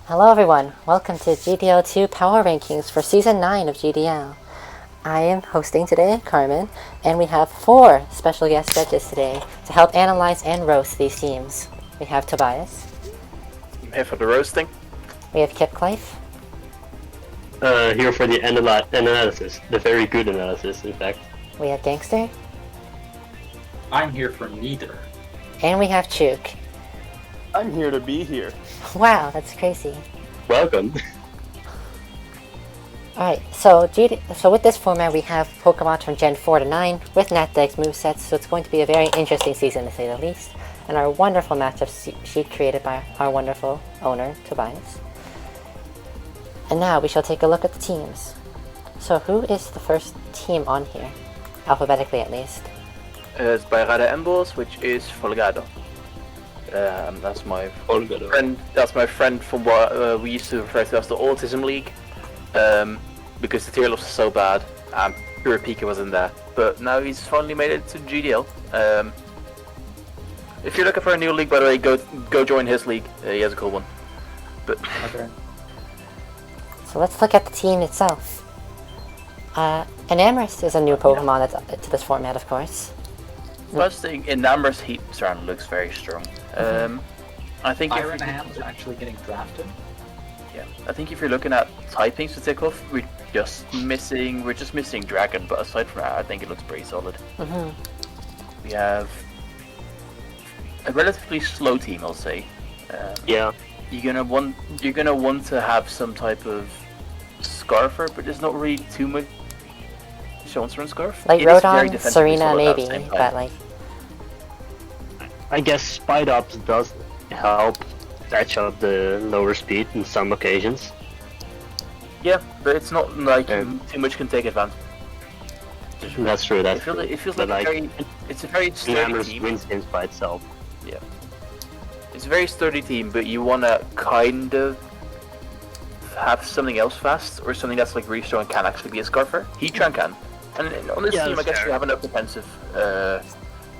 Hello everyone, welcome to GDL2 Power Rankings for Season 9 of GDL. I am hosting today, Carmen, and we have 4 special guest judges today to help analyze and roast these teams. We have Tobias. I'm here for the roasting. We have Kipkluif. Here for the analysis, the very good analysis, in fact. We have Gangster. I'm here for neither. And we have Chuke. I'm here to be here. Wow, that's crazy. Welcome. Alright, so with this format we have Pokemon from Gen 4 to 9 with Natdex movesets, so it's going to be a very interesting season to say the least. And our wonderful matchup sheet created by our wonderful owner, Tobias. And now we shall take a look at the teams. So who is the first team on here? Alphabetically at least. It's Bairrada Emboars, which is Folgado. That's my friend. That's my friend from what we used to refer to as the Autism League, because the tier list was so bad. Pure Pika was in there, but now he's finally made it to GDL. If you're looking for a new league, by the way, go join his league. He has a cool one. But Okay. So let's look at the team itself. Enamorous is a new Pokemon to this format, of course. first thing, in Namor's Heat Surround looks very strong. I think Iron Hand's actually getting drafted. Yeah, I think if you're looking at typings to take off, we're just missing Dragon. But aside from that, I think it looks pretty solid. We have a relatively slow team, I'll say. Yeah. You're gonna want to have some type of Scarfer, but there's not really too much chance for a Scarf. Like It is very Rodon, defensively Serena solid at the maybe, same time. but like... I guess Psyducks does help patch up the lower speed in some occasions. Yeah, but it's not like too much can take advantage. That's true, It feels like it's a very sturdy Namorous team. wins games by itself. Yeah, it's a very sturdy team, but you want to kind of have something else fast, or something that's like really strong and can actually be a Scarfer. Heatran can, and on this team, I guess you have enough defensive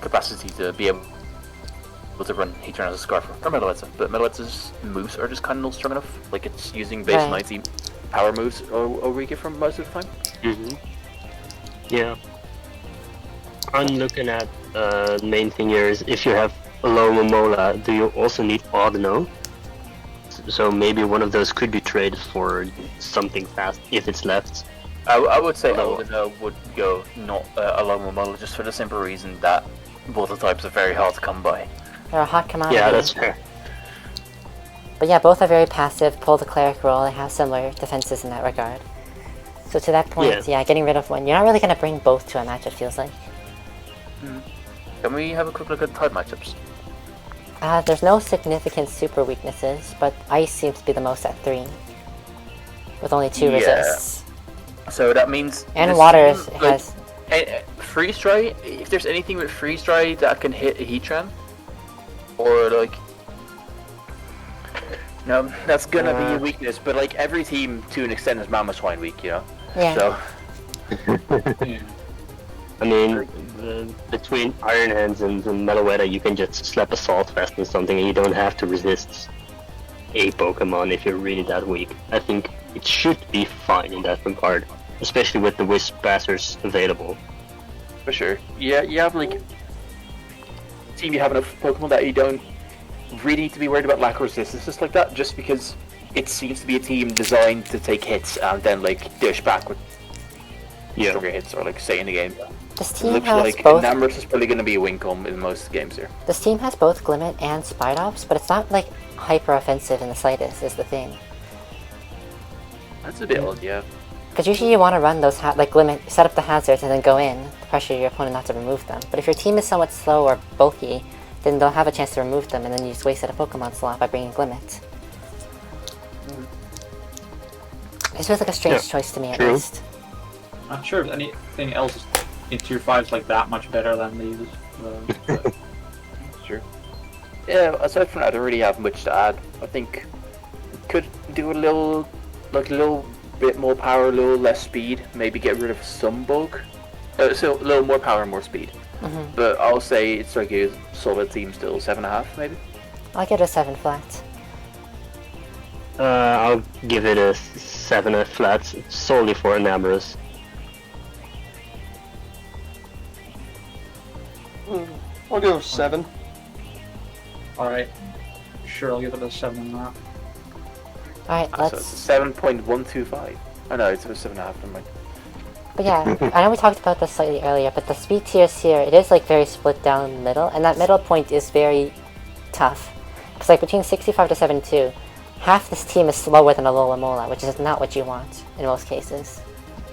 capacity to be able to run Heatran as a Scarfer or Metaletta, but Metaletta's moves are just kind of not strong enough. Like it's using base 90 power moves or weaker for most of the time. Yeah. I'm looking at the main thing here is if you have a low Momola, do you also need Audino? So maybe one of those could be traded for something fast if it's left. I would say Audino would go not along with Mola, just for the simple reason that water types are very hard to come by. They're a hot commodity. Yeah, that's fair. But yeah, both are very passive, pull the cleric role, they have similar defenses in that regard. So to that point, yeah, getting rid of one, you're not really going to bring both to a match, it feels like. Can we have a quick look at type matchups? There's no significant super weaknesses, but Ice seems to be the most at 3. With only 2 resists. So that means... And this Water team, has... Freeze Dry, if there's anything with Freeze Dry that can hit a Heatran, or like... No, that's gonna be a weakness, but like every team to an extent is Mamoswine weak, you know? Yeah. So... I mean, between Iron Hands and Meloetta, you can just slap a Salt Vest or something and you don't have to resist a Pokemon if you're really that weak. I think it should be fine in that regard, especially with the Wisp Passers available. For sure. Yeah, you have like... Team, you have enough Pokemon that you don't really need to be worried about lack of resistance like that, just because it seems to be a team designed to take hits and then like dish back with stronger hits, or like stay in the game. This It team looks has like both... Namorous is probably going to be a Wincom in most games here. This team has both Glimmet and Spidops, but it's not like hyper offensive in the slightest, is the thing. That's a bit odd, yeah. Because usually you want to run those, like Glimmet, set up the hazards and then go in, pressure your opponent not to remove them. But if your team is somewhat slow or bulky, then they'll have a chance to remove them, and then you just wasted a Pokemon slot by bringing Glimmet. This feels like a strange choice to me, at least. Not sure if anything else in Tier 5 is like that much better than these. Sure. Yeah, aside from that, I don't really have much to add. I think could do a little bit more power, a little less speed, maybe get rid of some bulk. So a little more power, more speed. But I'll say it's like a solid team still, 7.5 maybe. I'll get a 7 flat. I'll give it a 7 at flats, solely for Enamorous. I'll go 7. Alright. Sure, I'll give it a 7 on that. Alright, So let's... it's 7.125. Oh no, it's a 7.5, never mind. But yeah, I know we talked about this slightly earlier, but the speed tiers here, it is like very split down the middle, and that middle point is very tough. Because like between 65 to 72, half this team is slower than a Lola, which is not what you want in most cases.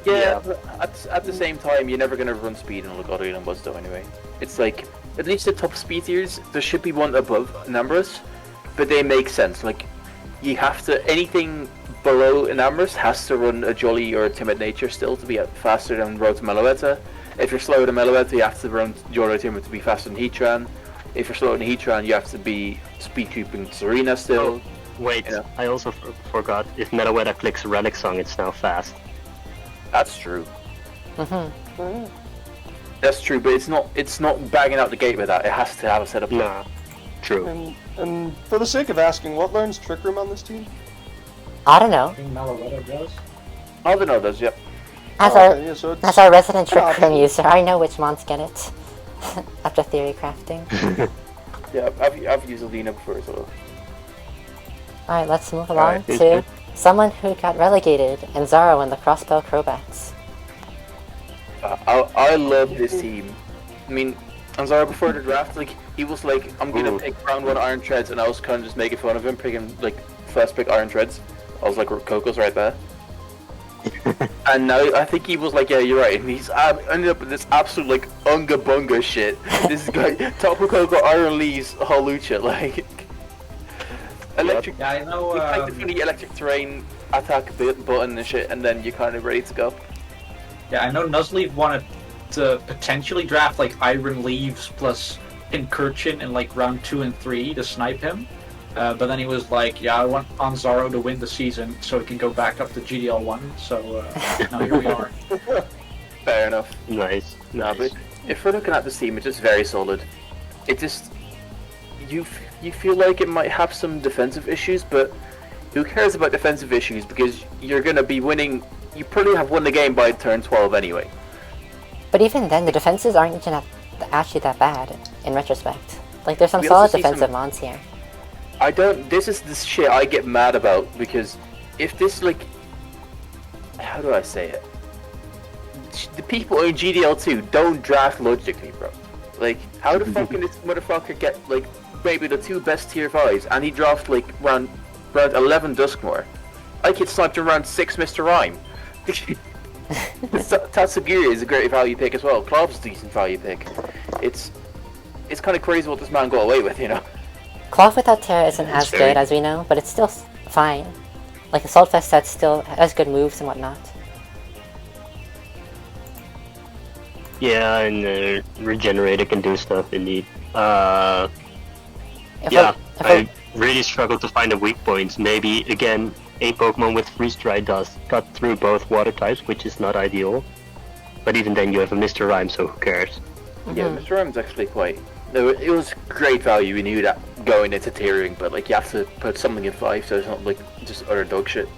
Yeah, but at the same time, you're never gonna run speed in Legato and Buzz though anyway. It's like, at least the top speed tiers, there should be one above Enamorous, but they make sense. Like, you have to, anything below Enamorous has to run a Jolly or a Timid Nature still to be faster than Road to Meloetta. If you're slower than Meloetta, you have to run Jolly or Timid to be faster than Heatran. If you're slower than Heatran, you have to be speed creeping Serena still. Oh, wait, you know. I also forgot, if Meloetta clicks Relic Song, it's now fast. That's true. Mm-hmm. That's true, but it's not bagging out the gate with that. It has to have a setup. Nah, true. And for the sake of asking, what learns Trick Room on this team? I don't know. I think Meloetta does. I don't know those, yep. As okay, yeah, so as our resident Trick Yeah. Room user, I know which mons get it. After theory crafting. Yeah, I've used Alina before as well. Alright, let's move along Alright, to someone who got relegated, Anzaro and the Crossbell Crobats. I love this team. I mean, Anzaro before the draft, like, he was like, I'm gonna pick round 1 Iron Treads, and I was kind of just making fun of him, picking, like, first pick Iron Treads. I was like, Coco's right there. And now I think he was like, yeah, you're right. And he's ended up with this absolute, like, unga bunga shit. This guy, Tapu Koko, Iron Leaves, Hawlucha, like... Electric... Yeah, I know, you click the funny electric terrain attack button and shit, and then you're kind of ready to go. Yeah, I know Nuzleaf wanted to potentially draft like Iron Leaves plus Pincurchin in like round 2 and 3 to snipe him. But then he was like, yeah, I want Anzaro to win the season so he can go back up to GDL1. So now here we are. Fair enough. Nice. Nah, but if we're looking at this team, it's just very solid. It just... You feel like it might have some defensive issues, but who cares about defensive issues, because you're going to be winning... You probably have won the game by turn 12 anyway. But even then, the defenses aren't even actually that bad, in retrospect. Like, there's some We solid also see defensive some- mons here. This is the shit I get mad about, because if this, like... How do I say it? The people in GDL2 don't draft logically, bro. Like, how the fuck can this motherfucker get, like, maybe the 2 best tier 5s, and he drafts, like, round 11 Duskmore? I get sniped in round 6 Mr. Rhyme. Tatsugiri is a great value pick as well. Clov's a decent value pick. It's kind of crazy what this man got away with, you know? Cloth without Terra isn't as good as we know, but it's still fine. Like, Assault Vest set still has good moves and whatnot. Yeah, and Regenerator can do stuff indeed. If I really struggle to find the weak points. Maybe, again, a Pokemon with Freeze Dry does cut through both water types, which is not ideal. But even then you have a Mr. Rhyme, so who cares? Yeah, Mr. Rhyme's actually quite... It was great value, we knew that going into tiering, but like you have to put something in 5 so it's not like just utter dog shit.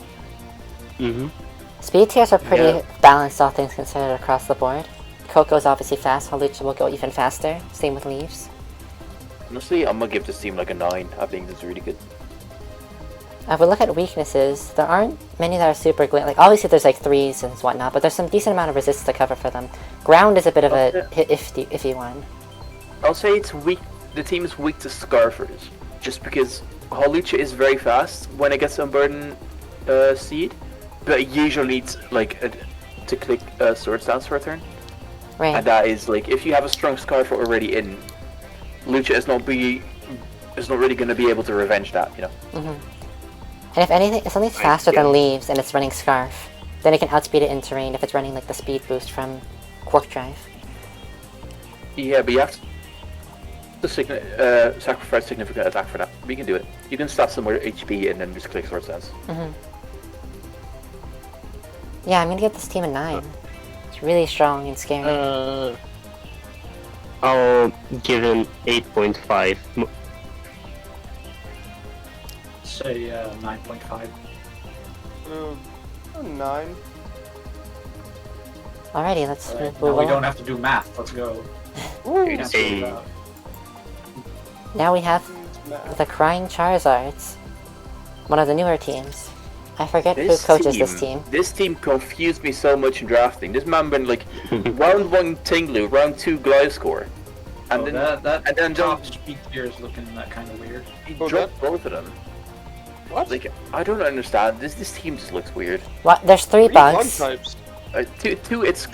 Speed tiers are pretty balanced, all things considered, across the board. Coco's obviously fast, Hawlucha will go even faster, same with Leaves. Honestly, I'm gonna give this team like a 9. I think this is really good. If we look at weaknesses, there aren't many that are super glitchy. Like, obviously there's like 3s and whatnot, but there's some decent amount of resistance to cover for them. Ground is a bit of a iffy one. I'll say it's weak. The team is weak to Scarfers, just because Hawlucha is very fast when it gets Unburden Seed, but it usually needs like to click Sword Stance for a turn. Right. And that is like, if you have a strong Scarfer already in, Lucha is not really going to be able to revenge that, you know. And if anything, if something's faster than Leaves and it's running Scarf, then it can outspeed it in terrain if it's running like the speed boost from Quark Drive. Yeah, but you have to sacrifice significant attack for that. We can do it. You can start somewhere HP and then just click Sword Stance. Yeah, I'm gonna give this team a 9. It's really strong and scary. I'll give him 8.5. say 9.5. 9. Alrighty, let's Alright, move now we along. don't have to do math. Let's go. Woo! Cancel it Hey. out. Now we have Math. the Crying Charizards, one of the newer teams. I forget who coaches this team. This team confused me so much in drafting. This man went like round 1 Tinglu, round 2 Gliscor, and Oh, then that and then top speed tier is looking kind of weird. he Oh, dropped both of them. What? Like I don't understand. This team just looks weird. What? There's 3 Bug bugs. types. To its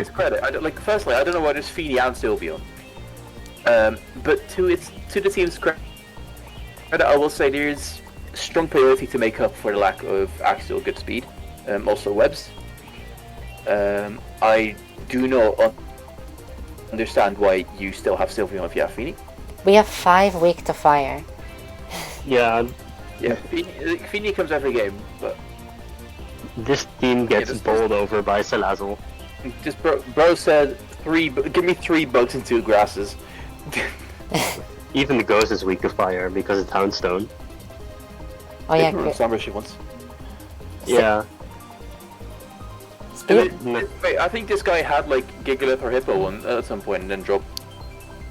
credit, I don't, like firstly I don't know why there's Feeny and Sylveon. But to the team's credit, I will say there's strong priority to make up for the lack of actual good speed. Also webs. I do not understand why you still have Sylveon if you have Feeny. We have 5 weak to fire. Yeah, Yeah, Feeny comes every game, but this team gets this- bowled over by Salazzle. just bro said give me 3 bugs and 2 grasses. Even the Ghost is weak to fire because of Townstone. Oh yeah, Summer she wants. Yeah. speed. Wait, I think this guy had like Gigalith or Hippo one at some point and then dropped.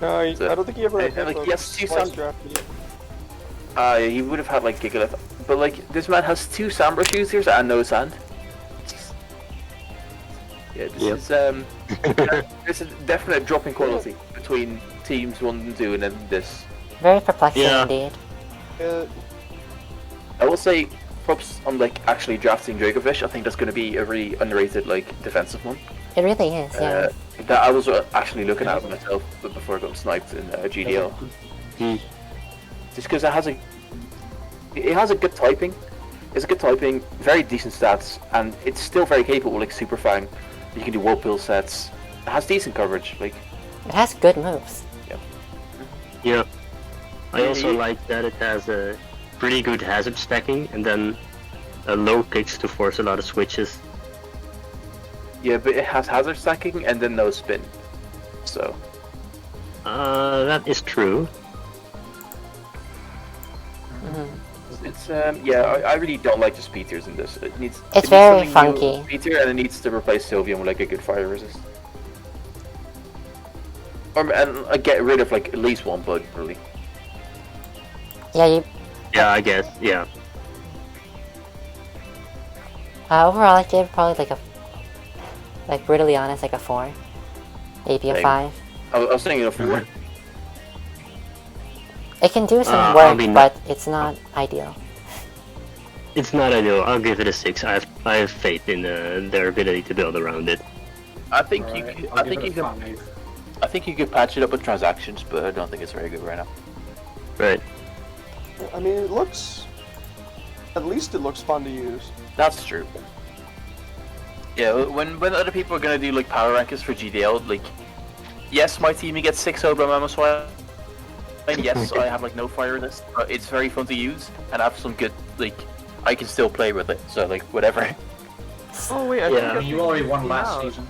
No, I don't think he ever Like, had yes, two twice sound- drafted yet. He would have had like Gigalith, but like this man has 2 Sambra shoes here and no sand. Yeah, this Yep. is there's a definite drop in quality between teams 1 and 2 and then this. Very perplexing Yeah. indeed. I will say props on like actually drafting Dracovish. I think that's going to be a really underrated like defensive one. It really is, yeah. That I was actually looking at myself before I got sniped in GDL. Hmm. Just because it has a good typing. It's a good typing, very decent stats, and it's still very capable. Like Super Fang, you can do Whirlpool sets. It has decent coverage. Like It has good moves. Yeah. I also like that it has a pretty good hazard stacking and then low kicks to force a lot of switches. yeah, but it has hazard stacking and then no spin. So That is true. it's I really don't like the speed tiers in this. It needs. It's it needs very something new, funky. Speed tier, and it needs to replace Sylveon with like a good fire resist. And get rid of like at least 1 bug, really. Yeah, you. Yeah, I guess. Yeah. Overall, I give probably like brutally honest, like a 4, maybe a Same. 5. I was thinking of 4. It can do some I'll work, be but it's not ideal. It's not ideal. I'll give it a 6. I have faith in their ability to build around it. I think you. Alright, Could, I'll I give think it you a can. 5. I think you could patch it up with transactions, but I don't think it's very good right now. Right. I mean, it looks. At least it looks fun to use. That's true. Yeah, when other people are gonna do like power rankings for GDL, like, yes, my team gets 6-0 by Mama Swine. And yes, I have like no fire resist, but it's very fun to use, and I have some good like. I can still play with it, so like whatever. Oh wait, I Yeah. think I mean, you already won last season.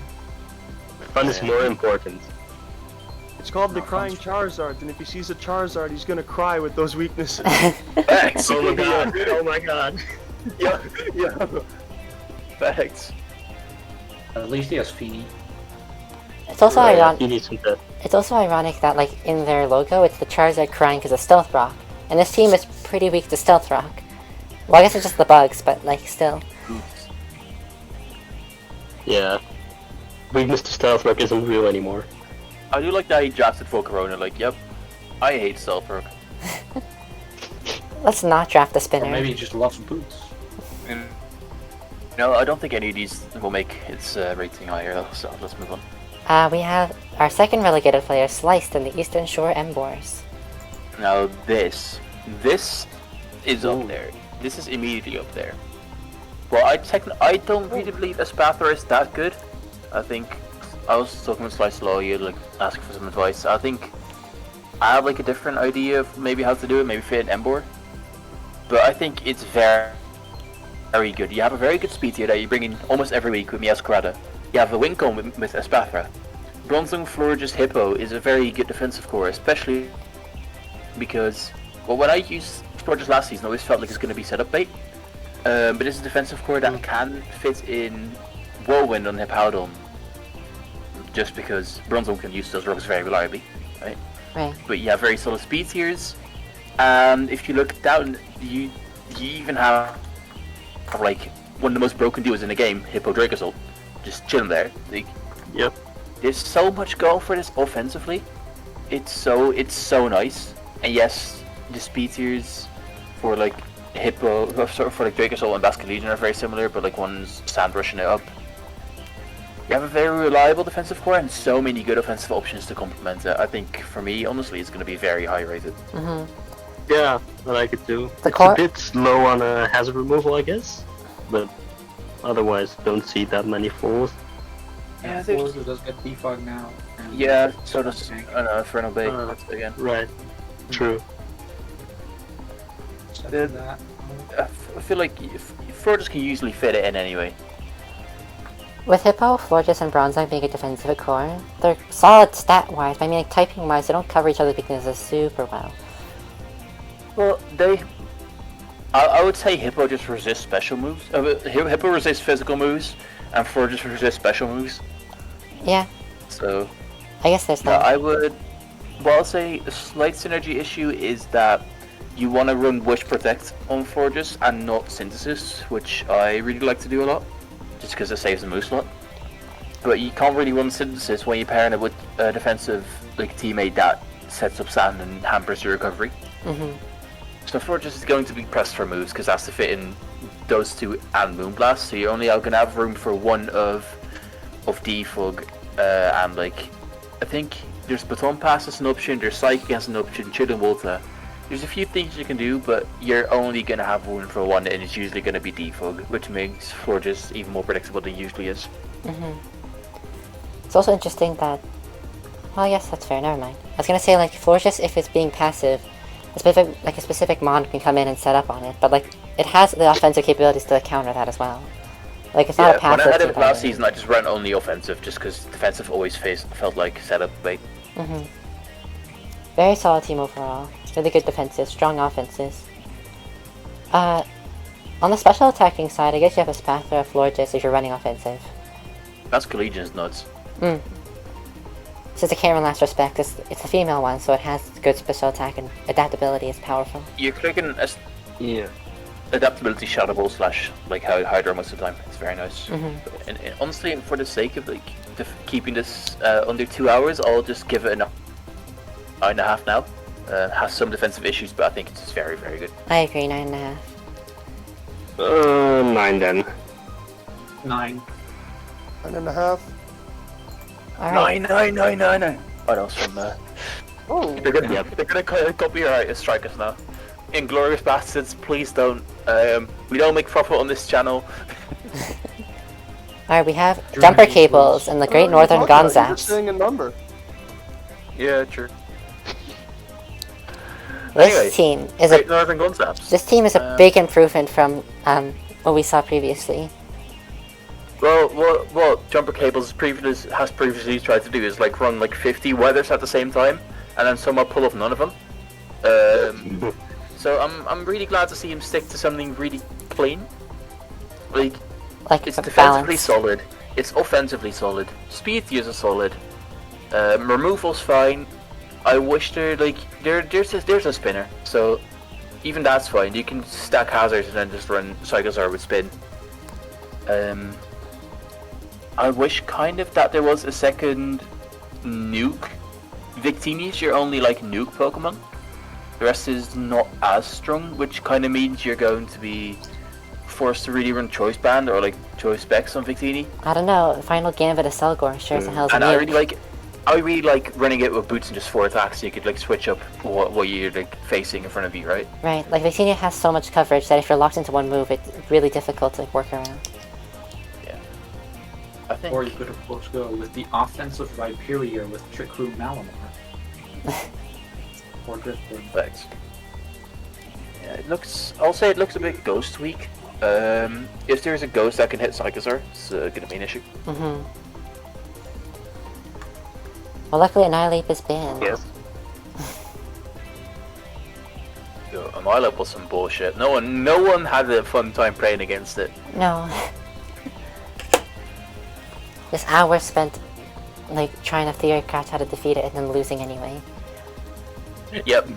Fun is more important. it's called the No, Crying Charizard, and if he sees a Charizard, he's gonna cry with those weaknesses. Thanks. Oh my god. Oh my god. Yeah, yeah. Thanks. At least he has Feeny. It's also Right, ironic. he needs some that. It's also ironic that like in their logo, it's the Charizard crying because of Stealth Rock, and this team is pretty weak to Stealth Rock. Well, I guess it's just the bugs, but like still. Yeah. Weakness to Stealth Rock isn't real anymore. I do like that he drafted for Corona. Like, yep, I hate Stealth Rock. Let's not draft the Or spinner. maybe he just loves boots. No, I don't think any of these will make its rating higher though, so let's move on. We have our second relegated player sliced in the Eastern Shore Emboars. Now this is up there. This is immediately up there. Well, I don't really believe Espathra is that good. I think I was talking with Slice Law, you like asking for some advice. I think I have like a different idea of maybe how to do it, maybe fit an Embor. But I think it's very good. You have a very good speed tier that you bring in almost every week with Miasquerada. You have a win cone with Espathra. Bronzong Florges Hippo is a very good defensive core, especially because, well, when I use Fortress last season always felt like it's going to be setup bait. But it's a defensive core that can fit in Whirlwind on Hippowdon. Just because Bronzong can use those rocks very reliably, right? Right. But you have very solid speed tiers. And if you look down, you even have like one of the most broken duos in the game, Hippo Dracozolt, just chilling there. Like, Yep. there's so much going for this offensively. It's so nice. And yes, the speed tiers for like Hippo, for like Dracozolt and Basket Legion are very similar, but like one's sand rushing it up. You have a very reliable defensive core and so many good offensive options to complement it. I think for me, honestly, it's going to be very high rated. Mm-hmm. Yeah, I like it too. The It's core- a bit slow on hazard removal, I guess, but otherwise don't see that many falls. Yeah, Yeah, there's- Forza does get defog now. and- Yeah, so does Inferno Bay. That's again. Right. True. Except The- for that. I feel like Fortress can usually fit it in anyway. With Hippo, Florges, and Bronzong being a defensive core, they're solid stat-wise, but I mean, like, typing-wise, they don't cover each other's weaknesses super well. Well, I would say Hippo just resists special moves. Hippo resists physical moves, and Fortress resists special moves. Yeah, So, I guess there's no, that. I'll say a slight synergy issue is that you want to run Wish Protect on Fortress and not Synthesis, which I really like to do a lot, just because it saves the move slot. But you can't really run Synthesis when you're pairing it with a defensive like teammate that sets up sand and hampers your recovery. Mm-hmm. So Fortress is going to be pressed for moves because that's to fit in those two and Moonblast. So you're only going to have room for one of Defog, and like I think there's Baton Pass as an option, there's Psychic as an option, Chill and Volta. There's a few things you can do, but you're only going to have room for one, and it's usually going to be Defog, which makes Fortress even more predictable than it usually is. Mm-hmm. It's also interesting that... Well, yes, that's fair, never mind. I was gonna say, like, Florges, if it's being passive, a specific mon can come in and set up on it, but, like, it has the offensive capabilities to counter that as well. Like, it's not a passive... when I had it team last fighter. season, I just ran only offensive, just because defensive always felt like setup bait. Mm-hmm. Very solid team overall. Really good defenses, strong offenses. On the special attacking side, I guess you have a Spather of Florges if you're running offensive. That's Collegian's nuts. Since it can't run last respect, it's the female one, so it has good special attack and adaptability is powerful. You're clicking Yeah. adaptability Shadow Ball / like Hydra most of the time. It's very nice. Mm-hmm. And honestly, for the sake of like keeping this under 2 hours, I'll just give it a 9.5 now. Has some defensive issues, but I think it's very, very good. I agree, 9.5. 9 then. 9. 9.5. Alright. 9. Oh, that was from Oh, they're gonna copyright and strike us now. Inglorious bastards, please don't. We don't make profit on this channel. Alright, we have jumper cables and the Great Northern You're just Gonzaps. saying a number. Yeah, true. This Anyway, team is Great a Northern Gonzaps. this team is a big improvement from what we saw previously. Well, what Jumper Cables has previously tried to do is like run like 50 weathers at the same time, and then somehow pull off none of them. So I'm really glad to see him stick to something really plain. Like it's a defensively balance. solid, it's offensively solid, speed tiers are solid, removal's fine. I wish there's a spinner, so even that's fine. You can stack hazards and then just run Charizard with spin. I wish kind of that there was a second nuke. Victini is your only like nuke Pokemon. The rest is not as strong, which kind of means you're going to be forced to really run Choice Band or like Choice Specs on Victini. I don't know, Final Gambit of Selgor sure as hell is a And I nuke. really like running it with boots and just 4 attacks, so you could like switch up what you're like facing in front of you, right? Right, like Victini has so much coverage that if you're locked into one move, it's really difficult to work around. Yeah. I think. Or you could, of course, go with the offensive Rhyperior with Trick Room Malamar. Or Driftwood. Thanks. Yeah, I'll say it looks a bit Ghost weak. If there's a Ghost that can hit Psychosaur, it's gonna be an issue. Mm-hmm. Well, luckily Annihilate is banned. Yes. Yo, Annihilape was some bullshit. No one had a fun time playing against it. No. Just hours spent, like, trying to figure out how to defeat it and then losing anyway. Yep.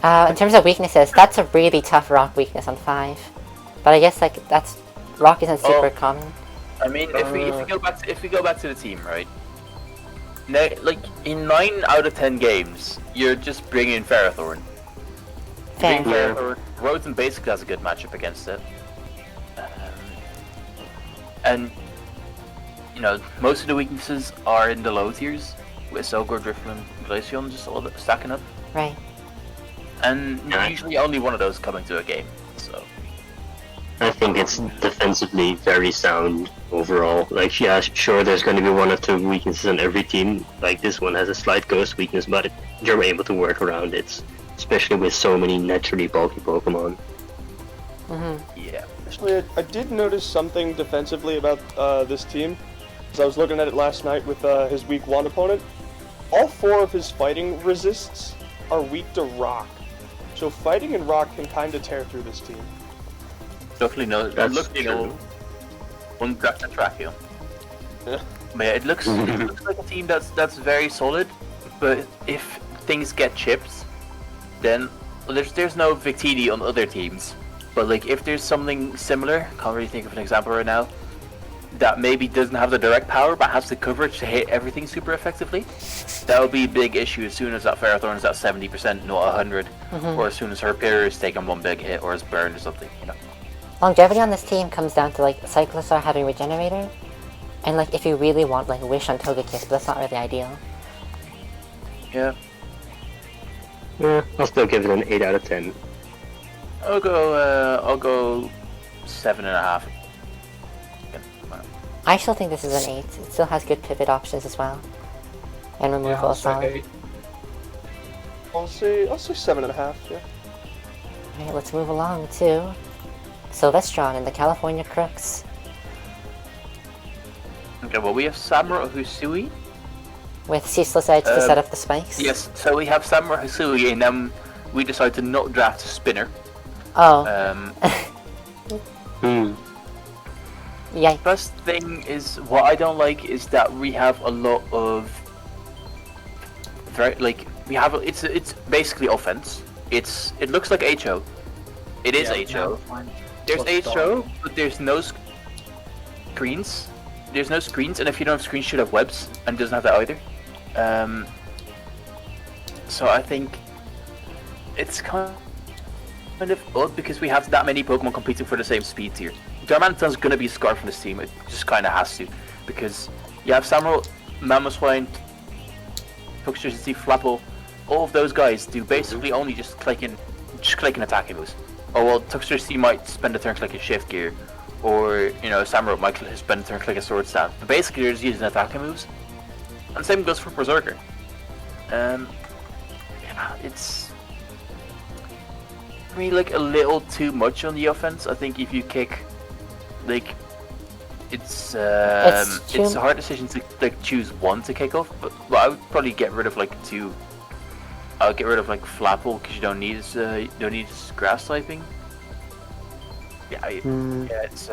In terms of weaknesses, that's a really tough rock weakness on 5. But I guess, like, that's... Rock isn't super common. I mean, if we go back to the team, right? Now, like, in 9 out of 10 games, you're just bringing Ferrothorn. Fair. Ferrothorn. Rotom basically has a good matchup against it. And, you know, most of the weaknesses are in the low tiers, with Selgor, Drifloon, Glaceon just all stacking up. Right. And usually only one of those coming to a game, so... I think it's defensively very sound overall. Like, yeah, sure, there's going to be 1 or 2 weaknesses on every team. Like, this one has a slight ghost weakness, but you're able to work around it, especially with so many naturally bulky Pokemon. Yeah. Actually, I did notice something defensively about this team. As I was looking at it last night with his weak 1 opponent. All 4 of his fighting resists are weak to rock. So fighting and rock can kind of tear through this team. Definitely no. That's true. One draft and track you. Yeah. But yeah, it looks like a team that's very solid. But if things get chipped, then there's no Victini on other teams. But like if there's something similar, can't really think of an example right now, that maybe doesn't have the direct power but has the coverage to hit everything super effectively, that would be a big issue as soon as that Ferrothorn is at 70%, not 100, or as soon as her Superior is taking 1 big hit or is burned or something, you know. Longevity on this team comes down to, like, Cyclosaur having Regenerator, and, like, if you really want, like, Wish on Togekiss, but that's not really ideal. Yeah. Yeah, I'll still give it an 8 out of 10. I'll go 7.5. I still think this is an 8. It still has good pivot options as well. And removal I'll is solid. say I'll say 7.5. Yeah. Alright, let's move along to Sylvestron and the California Krooks. Okay, well we have Samura Husui. With Ceaseless Edge to set up the spikes. Yes, so we have Samura Husui and then we decide to not draft a spinner. Oh. Yeah. First thing is, what I don't like is that we have a lot of it's basically offense. It looks like HO. It is HO. There's HO, but there's no screens. There's no screens, and if you don't have screens, you should have webs, and it doesn't have that either. So I think it's kind of odd because we have that many Pokemon competing for the same speed tier. Darmanitan's gonna be Scarf from this team. It just kind of has to, because you have Samuel, Mamoswine, Toxtricity, Flapple. All of those guys do basically only just clicking attacking moves. Oh well, Toxtricity might spend a turn clicking Shift Gear, or you know, Samurott might spend a turn clicking Sword Stance. But basically, they're just using attacking moves. And same goes for Berserker. Yeah, it's I mean, like a little too much on the offense. I think if you kick, like, it's a hard decision to like choose one to kick off. But well, I would probably get rid of like 2. I'll get rid of like Flapple because you don't need his grass typing. Yeah, it's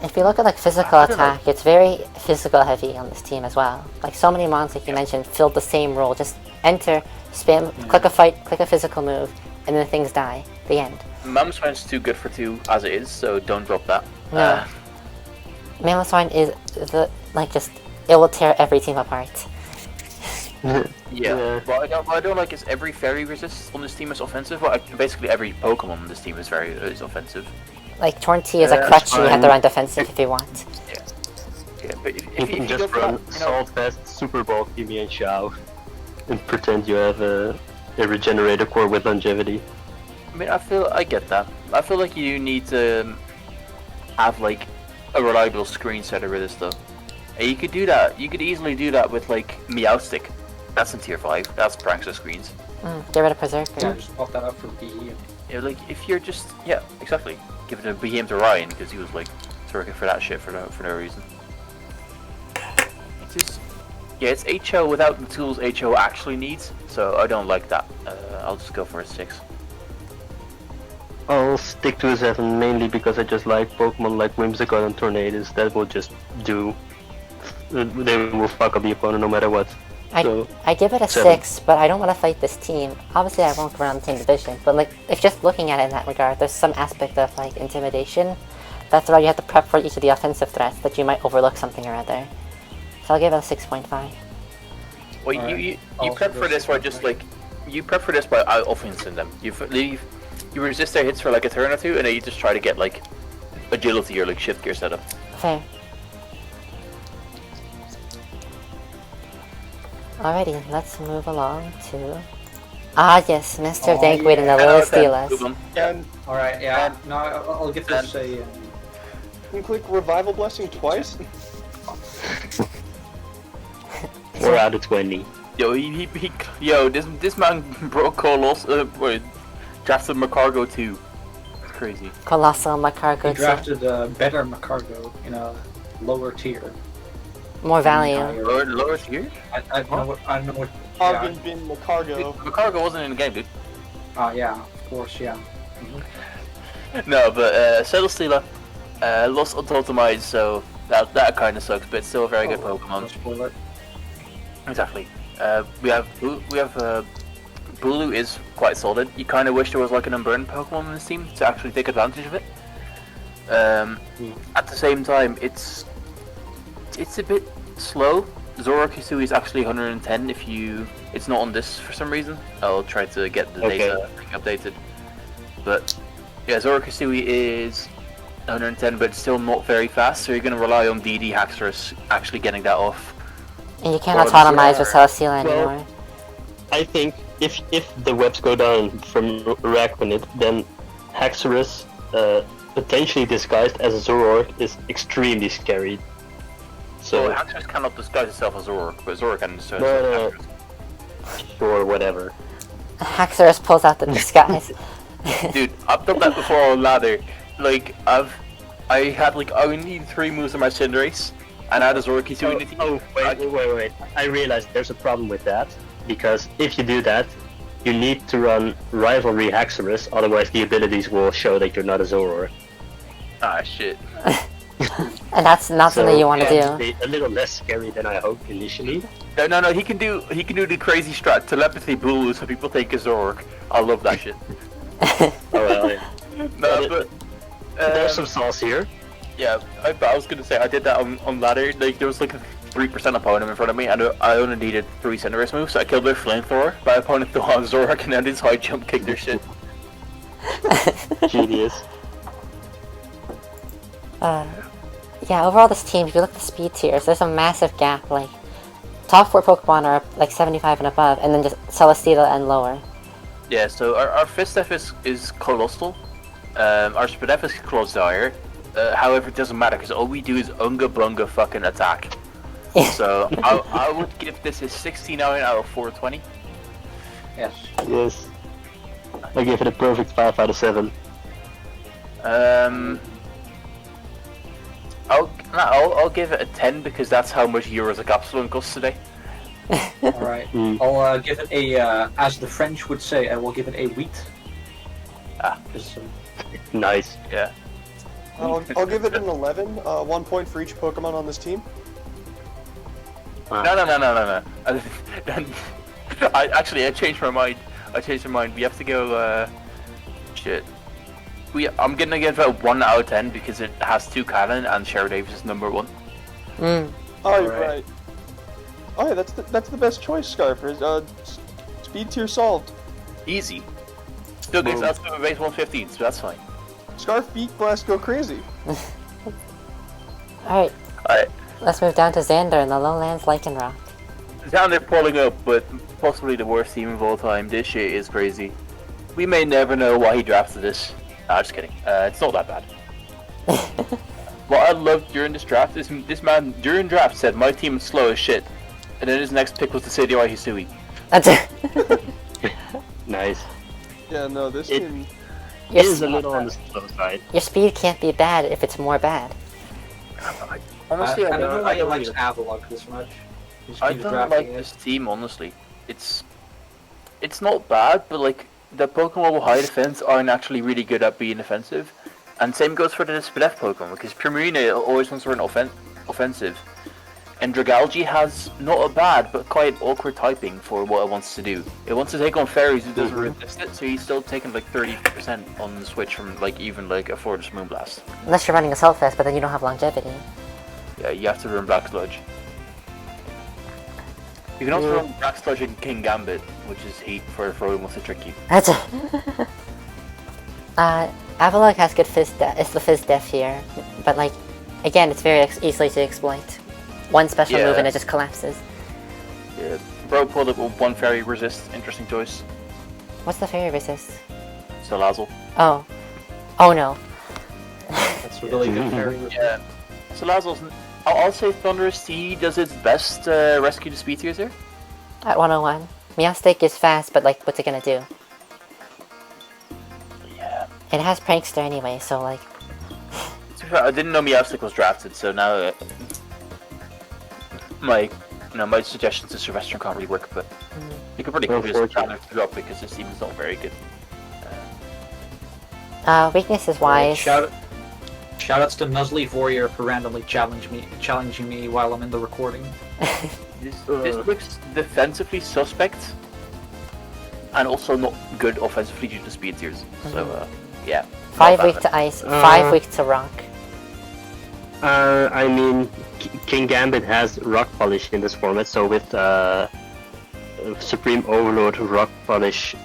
If you look at like physical attack, it's very physical heavy on this team as well. Like so many mons, like you mentioned, filled the same role. Just enter, spam, click a fight, click a physical move, and then things die. The end. Mamoswine's too good for 2 as it is, so don't drop that. No. Mamoswine is it will tear every team apart. Yeah. What I don't like is every fairy resist on this team is offensive. Well, basically every Pokemon on this team is offensive. Like Tornti is a crutch, and you have to run defensive if you want. Yeah, but if you can just run Salt Fest, Super Bulk, Gimme and Chow, and pretend you have a Regenerator core with longevity. I mean, I get that. I feel like you need to have like a reliable screen setter with this stuff. And you could do that. You could easily do that with like Meowstic. That's in tier 5. That's Prankster screens. Get rid of Berserker. Yeah, just pop that up for B. Yeah, like if you're just exactly. Give it a BM to Ryan because he was like working for that shit for no reason. Yeah, it's HO without the tools HO actually needs, so I don't like that. I'll just go for a 6. I'll stick to a 7 mainly because I just like Pokemon like Whimsicott and Tornadus that will just do. They will fuck up the opponent no matter what. I give it a 7. 6, but I don't want to fight this team. Obviously, I won't go around the same division, but like, if just looking at it in that regard, there's some aspect of like intimidation. That's why you have to prep for each of the offensive threats that you might overlook something or other. So I'll give it a 6.5. Well, you prep for this by just like you prep for this by out-offensing them. You resist their hits for like a turn or two, and then you just try to get like agility or like shift gear set up. Fair. Alrighty, let's move along to... Ah yes, Mr. Dankweed and the Lille Steelas. And Alright, yeah. No, I'll give this a... you can click Revival Blessing twice. We're out of 20. Yo, this man broke drafted Macargo too. That's crazy. Colossal Macargo. He drafted better Macargo in a lower tier. More value. Lower tier? I don't know what. Argon bin Macargo. Macargo wasn't in the game, dude. Yeah, of course, yeah. No, but Lille Steelas lost Untold Demise, so that kind of sucks, but it's still a very good Pokemon. Spoiler. Exactly. We have Bulu is quite solid. You kind of wish there was like an Unburned Pokemon in this team to actually take advantage of it. At the same time, it's a bit slow. Zoroark Hisui is actually 110 if it's not on this for some reason. I'll try to get the data updated. But yeah, Zoroark Hisui is 110, but it's still not very fast, so you're going to rely on DD Haxorus actually getting that off. And you can't autonomize with Celesteela anymore. Well, I think if the webs go down from Raquanid, then Haxorus, potentially disguised as a Zoroark, is extremely scary. So Haxorus cannot disguise itself as Zoroark, but Zoroark can disguise no. Haxorus. Sure, whatever. Haxorus pulls out the disguise. Dude, I've done that before on ladder. Like I need 3 moves on my Cinderace, and I had a Zoroark Hisui in the team. Wait. I realized there's a problem with that, because if you do that, you need to run Rivalry Haxorus, otherwise the abilities will show that you're not a Zoroark. Ah, shit. And that's not something you want to do. Be a little less scary than I hoped initially. No, he can do the crazy strat, Telepathy Bulu, so people think it's Zoroark. I love that shit. Oh well, yeah. No, but... there's some sauce here. Yeah, I was gonna say, I did that on ladder. Like, there was like a 3% opponent in front of me, and I only needed 3 Cinderace moves, so I killed their Flamethrower. My opponent threw on Zoroark, and then this high jump kicked their shit. Genius. Yeah, overall this team, if you look at the speed tiers, there's a massive gap. Like, top 4 Pokemon are like 75 and above, and then just Celesteela and lower. Yeah, so our Fistef is Colossal, our Spadef is Closire. However, it doesn't matter, because all we do is Unga Bunga fucking attack. So, I would give this a 69 out of 420. Yes. I give it a perfect 5 out of 7. I'll give it a 10 because that's how much euros a capsule costs today. Alright. I'll give it a, as the French would say, I will give it a wheat. Nice. Yeah. I'll give it an 11. 1 point for each Pokemon on this team. No. I changed my mind. We have to go. Shit. I'm gonna give it a 1 out of 10 because it has 2 cannon and Sheriff Davis is number 1. Oh, right. Oh yeah, that's the best choice, Scarfer. Speed tier solved. Easy. Still gives us a base 115, so that's fine. Scarf beat Blast go crazy. Alright. Let's move down to Xander in the Lowlands Lycanroc. Down there pulling up, but possibly the worst team of all time. This shit is crazy. We may never know why he drafted this. Nah, just kidding. It's not that bad. What I loved during this draft is this man during draft said my team is slow as shit, and then his next pick was the City Hisui. That's it. Nice. Yeah, no, this team... It is a little on the slow side. Your speed can't be bad if it's more bad. Honestly, I don't know why he likes Avalok this much. Just I keeps don't drafting like it. this team, honestly. It's not bad, but like the Pokemon with high defense aren't actually really good at being offensive. And same goes for the Spidef Pokemon, because Primarina always wants to run offensive. And Dragalge has not a bad, but quite awkward typing for what it wants to do. It wants to take on fairies who doesn't resist it, so he's still taking like 30% on the switch from like even like a Fortis Moonblast. Unless you're running Assault Vest, but then you don't have longevity. Yeah, you have to run Black Sludge. You can also run Black Sludge and King Gambit, which is heat for when wants to trick you. That's it. Avalok has good Fizz Def. It's the Fizz Def here, but like, again, it's very easily to exploit. One special move and it just collapses. Yeah, bro pulled up with one fairy resist. Interesting choice. What's the fairy resist? Salazzle. Oh. Oh no. That's a really good fairy. Yeah. Salazzle's. I'll say Thunderous Sea does its best rescue the speed tiers here. At 101. Meowstic is fast, but like, what's it gonna do? Yeah. It has Prankster anyway, so like... I didn't know Meowstic was drafted, so now my suggestions to Sylvester can't really work, but you could pretty quickly just drop because this team is not very good. Weaknesses wise... Shoutouts to Nuzleaf Warrior for randomly challenging me while I'm in the recording. This looks defensively suspect, and also not good offensively due to speed tiers. So, yeah. 5 weak to ice, 5 weak to rock. I mean, King Gambit has Rock Polish in this format, so with Supreme Overlord Rock Polish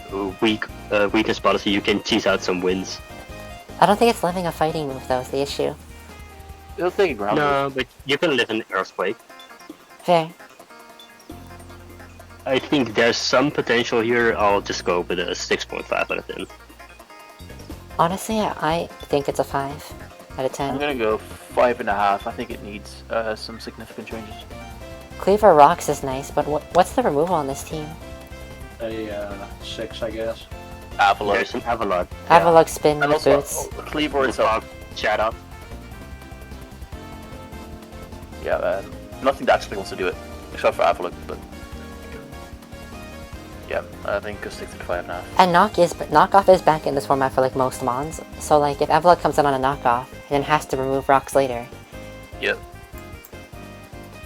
weakness policy, you can tease out some wins. I don't think it's living a fighting move though, is the issue. It'll take a ground. No, but you can live in Earthquake. Fair. I think there's some potential here. I'll just go with a 6.5 out of 10. Honestly, I think it's a 5 out of 10. I'm gonna go 5.5. I think it needs some significant changes. Cleaver Rocks is nice, but what's the removal on this team? A 6, I guess. Avalok. There's an Avalok. Avalok Spin, And also, Boots. Cleaver itself. Chat up. Yeah, nothing that actually wants to do it, except for Avalok, but... Yeah, I think I'll stick to the 5.5. And knockoff is back in this format for like most mons, so like if Avalok comes in on a knockoff, it then has to remove rocks later. Yep.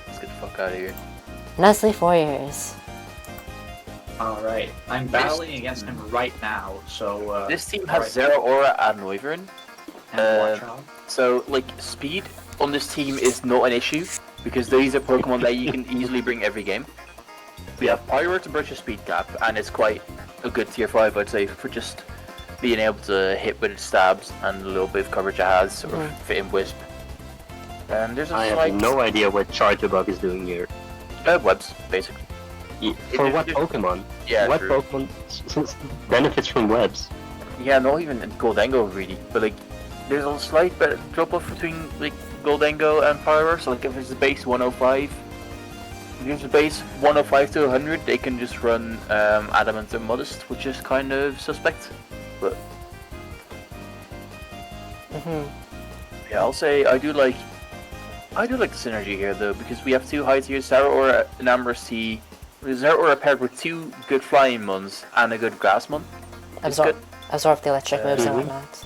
Let's get the fuck out of here. Nuzleaf Warriors. Alright, I'm battling against him right now, so... This team has Zero Aura and Noivern. And watch out. So, like, speed on this team is not an issue, because these are Pokemon that you can easily bring every game. We have Pyro to bridge a speed gap, and it's quite a good tier 5, I'd say, for just being able to hit with its stabs and a little bit of coverage it has, or fit in Wisp. And there's a I slight... have no idea what Charjabug is doing here. Webs, basically. For what Pokemon? Yeah, what true. Pokemon benefits from webs? Yeah, not even Goldengo really, but like, there's a slight bit drop-off between like Goldengo and Pyro, so like if it's a base 105, if it's a base 105 to 100, they can just run Adamant and Modest, which is kind of suspect, but... Yeah, I'll say I do like the synergy here though, because we have 2 high tiers, Zeraora and Amorous Tea. Zeraora paired with 2 good flying mons and a good grass mon. Absorb the electric moves and whatnot.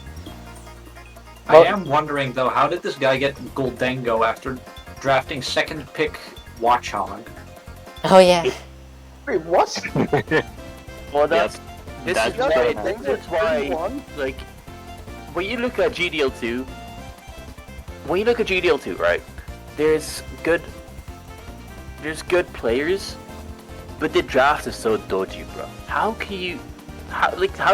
I am wondering though, how did this guy get Goldengo after drafting 2nd pick Watchog? Oh yeah. Wait, what? Well, this is why, like, when you look at GDL2, right, there's good players, but the draft is so dodgy, bro. How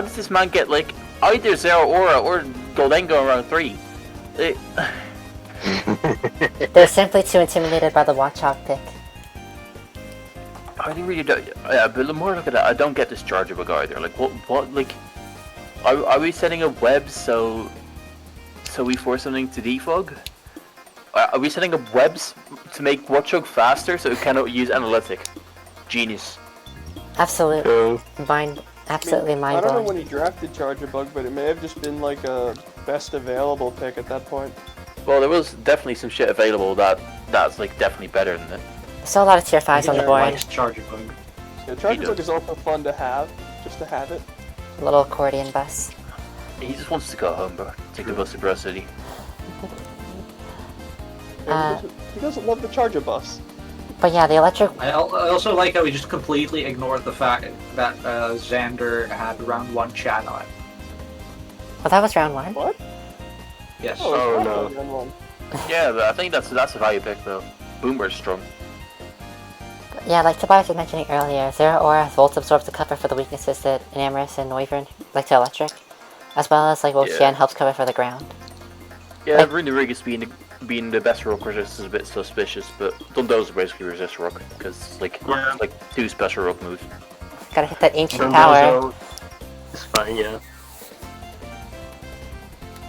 does this man get, like, either Zero Aura or Goldengo in round 3? They're simply too intimidated by the Watchog pick. I really don't. Yeah, but the more I look at it, I don't get this Charjabug either. Like, what, like, are we setting up webs so we force something to defog? Are we setting up webs to make Watchog faster so it cannot use analytic? Genius. Absolutely I mind don't know blowing. when he drafted Charjabug, but it may have just been like a best available pick at that point. Well, there was definitely some shit available that's like definitely better than it. Still a lot of tier 5s on the board. Likes Charger Bug. Yeah, Charger Bug is also fun to have, just to have it. A little accordion bus. He just wants to go home, bro. Take the bus to Bro City. Yeah, he doesn't love the Charger Bus. But yeah, the electric. I also like how we just completely ignored the fact that Xander had round 1 chat on. Oh, that was round 1? What? Yes. Oh, it's no. not round one. Yeah, but I think that's a value pick though. Boomer's strong. Yeah, like Tobias was mentioning earlier, Zero Aura Volt absorbs the cover for the weaknesses that Enamorous and Noivern like to electric, as well as like Wolfshan helps cover for the ground. Yeah, Like- Rune Rigus being the best rock resist is a bit suspicious, but Dundos basically resist rock because it's like Yeah. like 2 special rock moves. Gotta hit that ancient Dunzo power. is fine, yeah.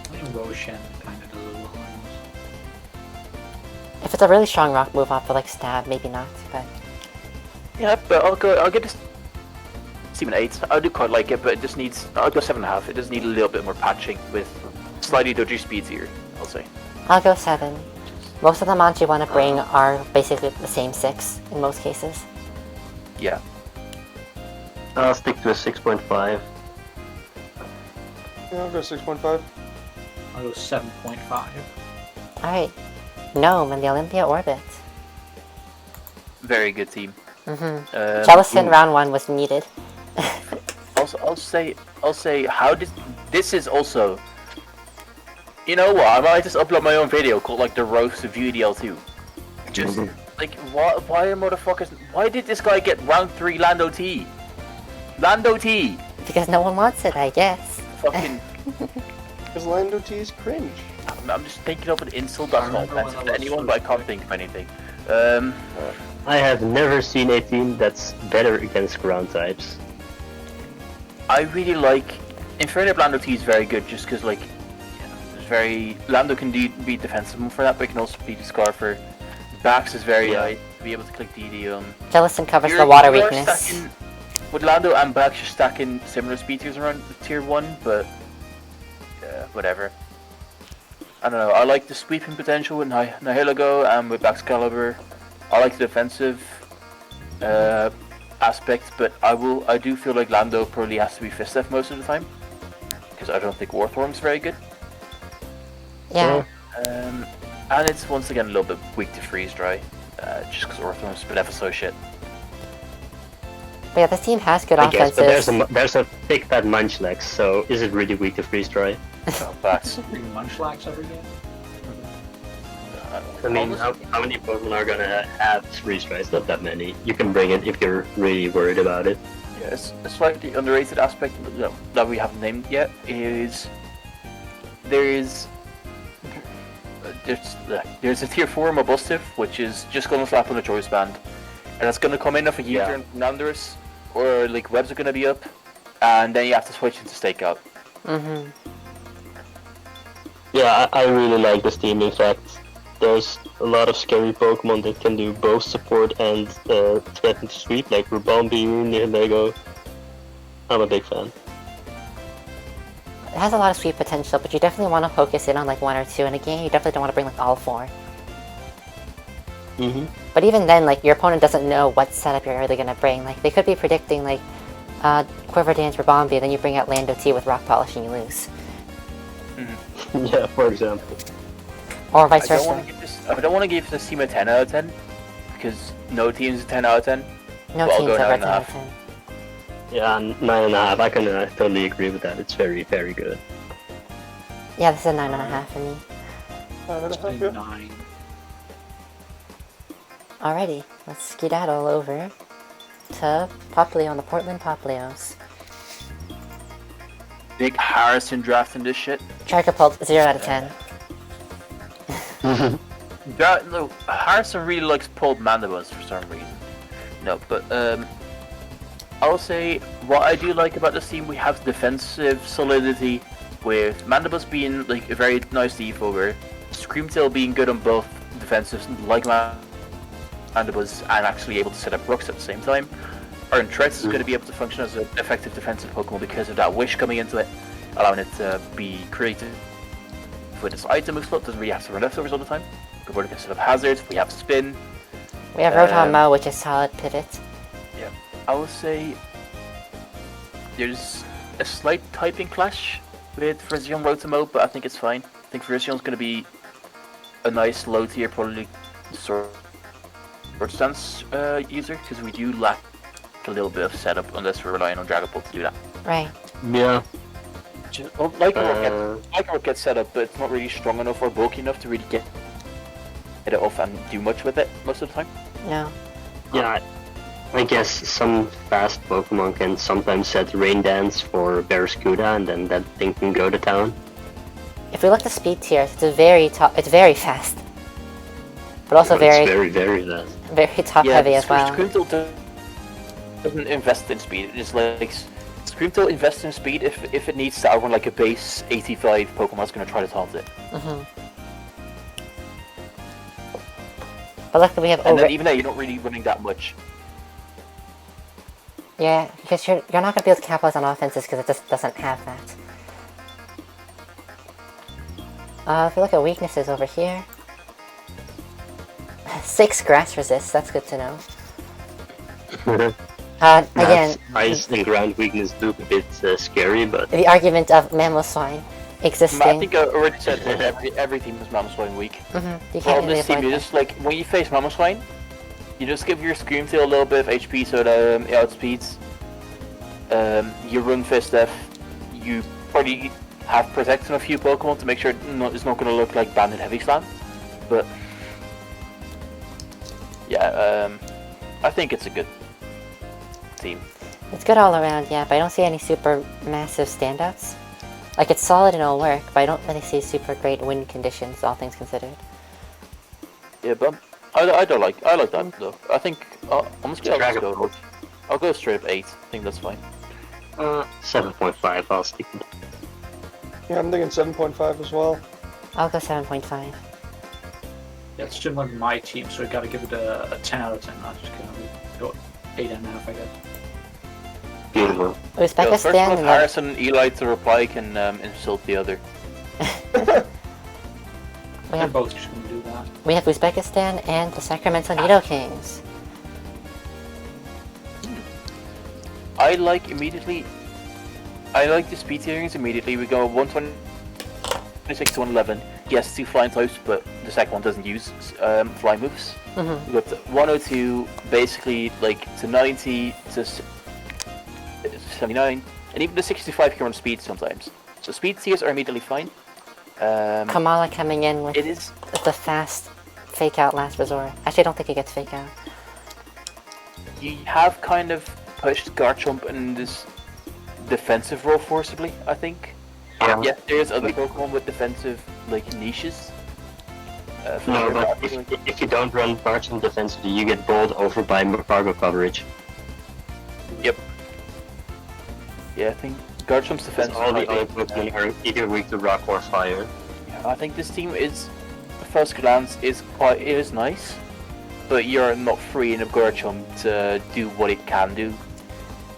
I think Roshan kind of does a little harms. If it's a really strong rock move off for like stab, maybe not, but Yeah, but I'll get this 7-8. I do quite like it, but it just needs. I'll go 7.5. It does need a little bit more patching with slightly dodgy speeds here. I'll say. I'll go 7. Most of the mons you want to bring are basically the same 6 in most cases. Yeah. I'll stick to a 6.5. Yeah, I'll go 6.5. I'll go 7.5. Alright, Gnome and the Olympia Orbit. Very good team. Jellicent round 1 was needed. Also, I'll say how did this is also. You know what? I might just upload my own video called like the roast of GDL2. Just like why are motherfuckers? Why did this guy get round 3 Lando T? Lando T. Because no one wants it, I guess. Fucking. Because Lando T is cringe. I'm just thinking of an insult that's not remember when offensive I to was anyone, first but I can't playing. think of anything. I have never seen a team that's better against ground types. I really like. Inferno Lando T is very good just because like. Lando can be defensive for that, but he can also be the Scarfer. Bax is very high to be able to click DD on. Jellicent covers the water weakness. With Lando and Bax, you're stacking similar speed tiers around tier 1, but whatever. I don't know. I like the sweeping potential with Nihilego and with Bax Caliber. I like the defensive aspect, but I do feel like Lando probably has to be fist F most of the time because I don't think Warthorn's very good. Yeah. And it's once again a little bit weak to freeze dry, just because Warthorn's been ever so shit. But yeah, this team has good I guess, offenses. but there's a thick fat Munchlax, so is it really weak to freeze dry? So Bax. Bring Munchlax every game? I mean, how many Pokemon are gonna have freeze dry? It's not that many. You can bring it if you're really worried about it. Yes, a slightly underrated aspect that we haven't named yet is there's a tier 4 Mobustive, which is just gonna slap on a choice band, and it's gonna come in off a Heater and Nandorus, or like webs are gonna be up, and then you have to switch into Stakeout. Yeah, I really like this team. In fact, there's a lot of scary Pokemon that can do both support and threaten to sweep, like Rubombi, Nihilego. I'm a big fan. It has a lot of sweep potential, but you definitely want to focus in on like 1 or 2 in a game. You definitely don't want to bring like all 4. But even then, like your opponent doesn't know what setup you're really gonna bring. Like they could be predicting like Quiver Dance Rubombi, then you bring out Lando T with Rock Polish and you lose, Yeah, for example. or vice I versa. don't want to give this team a 10 out of 10 because no team's a 10 out of 10. No Well, I'll team's go over 10 9.5. out of 10. Yeah, 9.5. I can totally agree with that. It's very, very good. Yeah, this is a 9.5 for me. 9.5, yeah. 9. Alrighty, let's skedaddle over to Popplio on the Portland Popplios. Big Harrison drafting this shit. Charcapult, 0 out of 10. No, Harrison really likes pulled Mandibus for some reason. No, but I'll say what I do like about this team, we have defensive solidity with Mandibus being like a very nice defogger, Screamtail being good on both defensives like Mandibus and actually able to set up rocks at the same time. Iron Threats is going to be able to function as an effective defensive Pokemon because of that Wish coming into it, allowing it to be creative with its item move slot. Doesn't really have to run leftovers all the time. Good word can set up hazards. We have Spin. We have Rotom Mo, which is solid pivot. Yeah, I would say there's a slight typing clash with Virizion Rotom, but I think it's fine. I think Virizion's going to be a nice low tier, probably Sword Stance user, because we do lack a little bit of setup unless we're relying on Dragon Ball to do that. Right. Yeah. Lycanroc gets set up, but it's not really strong enough or bulky enough to really get it off and do much with it most of the time. No. Yeah, I guess some fast Pokemon can sometimes set Rain Dance for Barraskewda, and then that thing can go to town. If we look at the speed tiers, it's very fast. But also It's very fast. very top heavy as well. Screamtail doesn't invest in speed. It's like Screamtail invests in speed if it needs to outrun like a base 85 Pokemon's going to try to taunt it. But luckily we have And then even though you're not really running that much. Yeah, because you're not going to be able to capitalize on offenses because it just doesn't have that. If we look at weaknesses over here, 6 grass resist. That's good to know. Again, ice and ground weakness do a bit scary, but the argument of Mamoswine existing. I think I already said that every team is Mamoswine weak. You Well, can't really this team, avoid you that. just like when you face Mamoswine, you just give your Screamtail a little bit of HP so that it outspeeds. You run Fist F. You probably have Protect on a few Pokemon to make sure it's not going to look like Banded Heavy Slam. But yeah, I think it's a good team. It's good all around, yeah, but I don't see any super massive standouts. Like, it's solid and it'll work, but I don't really see super great win conditions, all things considered. Yeah, but I like that though. I think honestly I'll go straight up 8. I think that's fine. 7.5, I'll stick with that. Yeah, I'm thinking 7.5 as well. I'll go 7.5. Yeah, it's similar to my team, so I gotta give it a 10 out of 10. I'm just gonna go 8.5, I guess. Beautiful. First Uzbekistan with and Harrison and Eli to reply can insult the other. They're both just gonna do that. we have Uzbekistan and the Sacramento Nidokings. I like the speed tierings immediately. We go 126 to 111. Yes, 2 flying types, but the second one doesn't use flying moves. We got 102 basically like to 90 to 79, and even the 65 can run speed sometimes. So speed tiers are immediately fine. Kamala coming in with It is. the fast fake out last resort. Actually, I don't think he gets fake out. You have kind of pushed Garchomp in this defensive role forcibly, I think. Yeah, there's other Pokemon with defensive like niches. No, but if you don't run Garchomp defensively, you get bowled over by cargo coverage. Yep. Yeah, I think Garchomp's defense. All the other Pokemon are either weak to rock or fire. I think this team is, at first glance, is nice, but you're not freeing a Garchomp to do what it can do.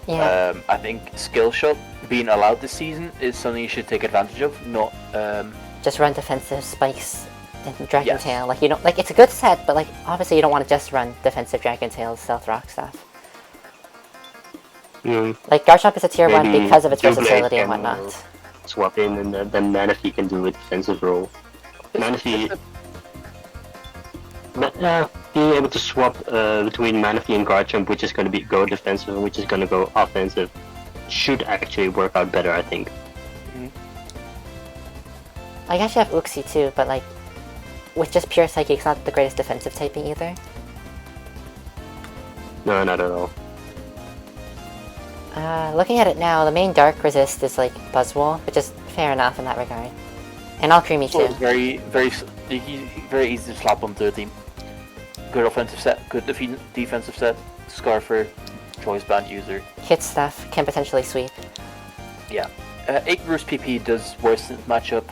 Yeah. I think Skill Shot being allowed this season is something you should take advantage of, not Just run defensive spikes and Dragon Yes. Tail. Like, you don't, like, it's a good set, but like obviously you don't want to just run defensive Dragon Tail, Stealth Rock stuff. Like, Garchomp is a tier 1 Maybe because of its Doublade versatility and can, whatnot. Swap in, and then Manaphy can do a defensive role. Manaphy... being able to swap between Manaphy and Garchomp, which is going to go defensive and which is going to go offensive, should actually work out better, I think. I guess you have Uxie too, but like, with just pure Psychic, it's not the greatest defensive typing either. No, not at all. Looking at it now, the main Dark resist is like Buzzwole, which is fair enough in that regard. And Alcremie So too. it's very easy to slap onto a team. Good offensive set, good defensive set, Scarfer, choice band user. Hit stuff, can potentially sweep. Yeah. 8 Roost PP does worsen the matchup.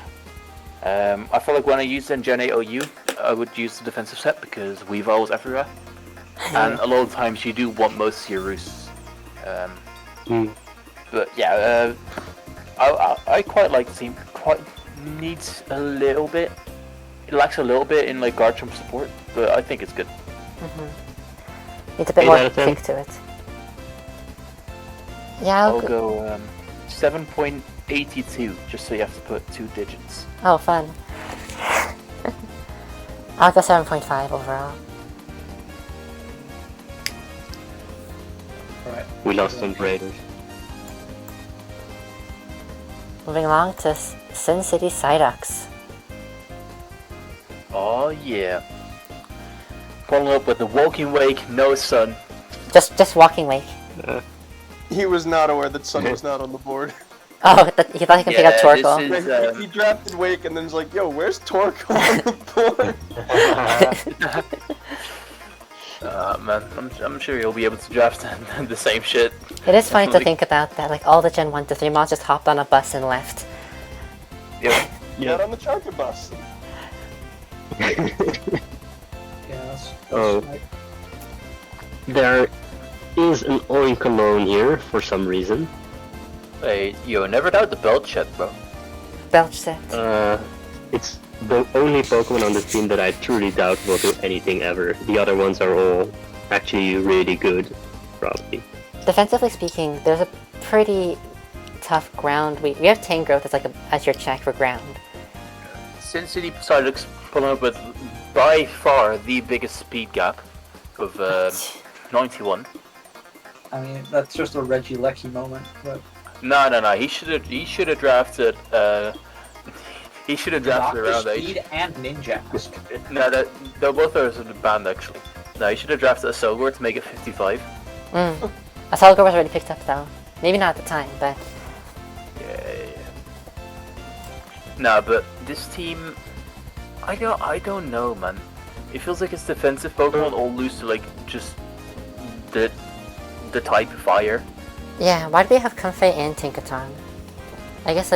I feel like when I used in Gen 8 OU, I would use the defensive set because Weavile's everywhere. And a lot of times you do want most of your Roosts. But yeah, I quite like the team. Quite needs a little bit. It lacks a little bit in like Garchomp support, but I think it's good. Needs a bit 8 more out of 10. kick to it. Yeah, I'll go 7.82, just so you have to put 2 digits. Oh, fun. I'll go 7.5 overall. Alright. We lost some Raiders. Moving along to City Psyducks. Oh yeah. Following up with the walking wake, no sun. Just walking wake. He was not aware that Sun was not on the board. Oh, he thought he could pick up Torkoal. this is, Yeah, he drafted Wake and then was like, yo, where's Torkoal on the board? Man, I'm sure you'll be able to draft the same shit. It is funny to think about that, like all the Gen 1 to 3 mods just hopped on a bus and left. Yep. Get on the charger bus. Yeah, that's Oh. right. There is an Oink alone here for some reason. Hey, yo, never doubt the belt shit, bro. Belch set. It's the only Pokemon on the team that I truly doubt will do anything ever. The other ones are all actually really good, probably. Defensively speaking, there's a pretty tough ground. We have Tangrowth as as your check for ground. Since City Psyducks pulling up with by far the biggest speed gap of 91. I mean, that's just a Regieleki moment, but No. He should have drafted. He should have drafted Rocket around Speed and Ninja. No, they're both are in the band actually. No, he should have drafted a Solgor to make it 55. Assaultgore was already picked up though. Maybe not at the time, but Yeah. No, but this team, I don't know, man. It feels like it's defensive Pokemon all lose to like just the type fire. yeah, why do we have Comfey and Tinkaton? I guess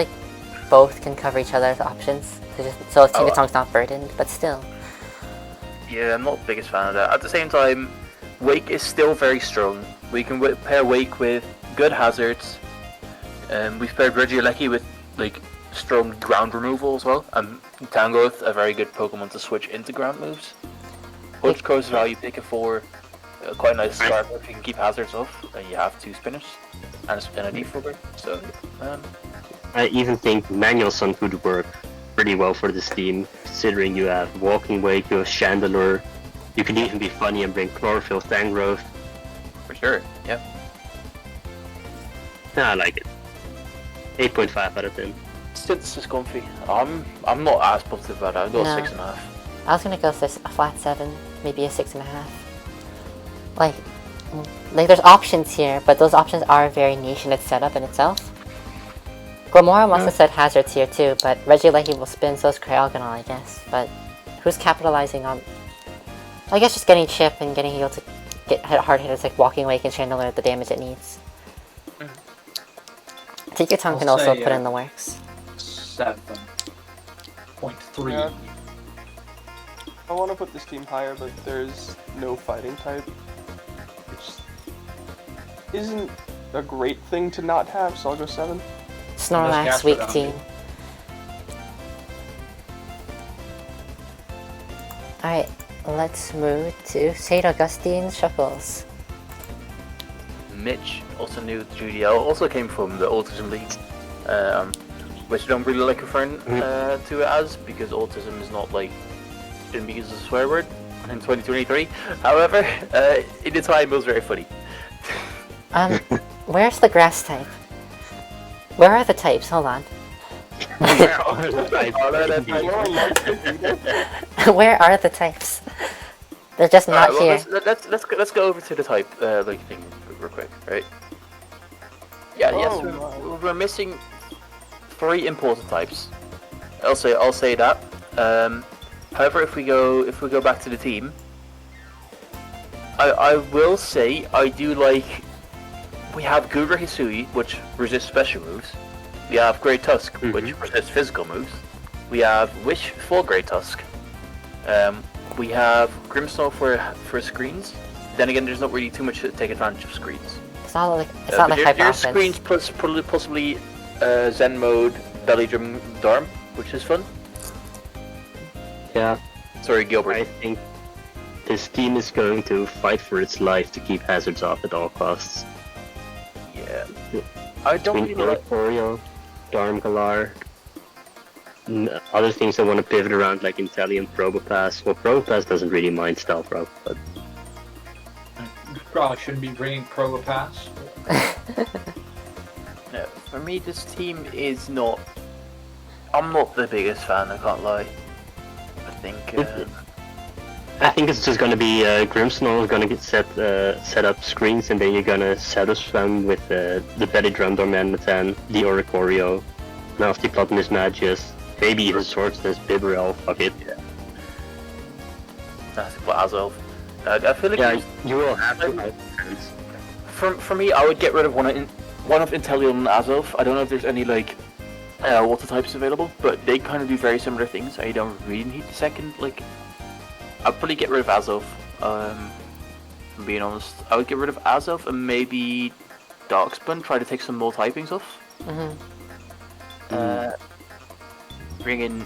both can cover each other's options. So Tinkaton's not burdened, but still. Yeah, I'm not the biggest fan of that. At the same time, Wake is still very strong. We can pair Wake with good hazards. We've paired Regieleki with strong ground removal as well. And Tangrowth, a very good Pokemon to switch into ground moves. Hulkco's value pick it for quite a nice Scarf if you can keep hazards off. And you have 2 spinners and a defogger. So, I even think Manual Sun would work pretty well for this team, considering you have Walking Wake, you have Chandelure. You can even be funny and bring Chlorophyll Tangrowth. for sure, yeah. I like it. 8.5 out of 10. This is comfy. I'm not as positive about it. I'll go No. 6.5. I was gonna go for a flat 7, maybe a 6.5. There's options here, but those options are very niche in its setup in itself. Glamora must have said hazards here too, but Regieleki will spin, so is Cryogonal, I guess. But who's capitalizing on... I guess just getting chip and getting healed to get hard hitters like Walking Wake and Chandelure the damage it needs. Tinkaton can I'll also say, put in the works. 7.3. Yeah. I want to put this team higher, but there's no fighting type. Which isn't a great thing to not have, so I'll go 7. Snorlax, Unless weak Gastrodon. team. Alright, let's move to St. Augustine Shuckles. Mitch, also new to GDL, also came from the Autism League, which I don't really like referring to it as, because autism is not didn't be used as a swear word in 2023. However, in the time it was very funny. Where's the grass type? Where are the types? Hold on. Where are the types? They're just not here. Let's go over to the type thing real quick, right? Yeah, yes, we're missing 3 important types. I'll say that. However, if we go back to the team, I will say I do like. We have Gura Hisui, which resists special moves. We have Great Tusk, which resists physical moves. We have Wish for Great Tusk. We have Grimmsnarl for screens. Then again, there's not really too much to take advantage of screens. It's not like hyper There's offense. screens plus possibly Zen mode, Belly Drum Darm, which is fun. Yeah, Sorry, Gilbert. I think this team is going to fight for its life to keep hazards off at all costs. Yeah. I don't really like... Oreo, Darmgalar, other things I want to pivot around like Intellium, Probopass. Well, Probopass doesn't really mind Stealth Rock, but... Probably shouldn't be bringing Probopass. No, for me this team is not... I'm not the biggest fan, I can't lie. I think it's just gonna be Grimmsnarl is gonna get set up screens, and then you're gonna Shadowslam with the Betty Drumdorman Matan, the Oricorio, Nasty Plotmus Magius, maybe even Swordsmith Bibarel, fuck it. Yeah. Nasty Plot Azelf. I feel like you will have to. For me, I would get rid of one of Intellium and Azelf. I don't know if there's any like water types available, but they kind of do very similar things. I don't really need the second. Like, I'd probably get rid of Azelf. I'm being honest, I would get rid of Azelf and maybe Darkspun. Try to take some more typings off. Bring in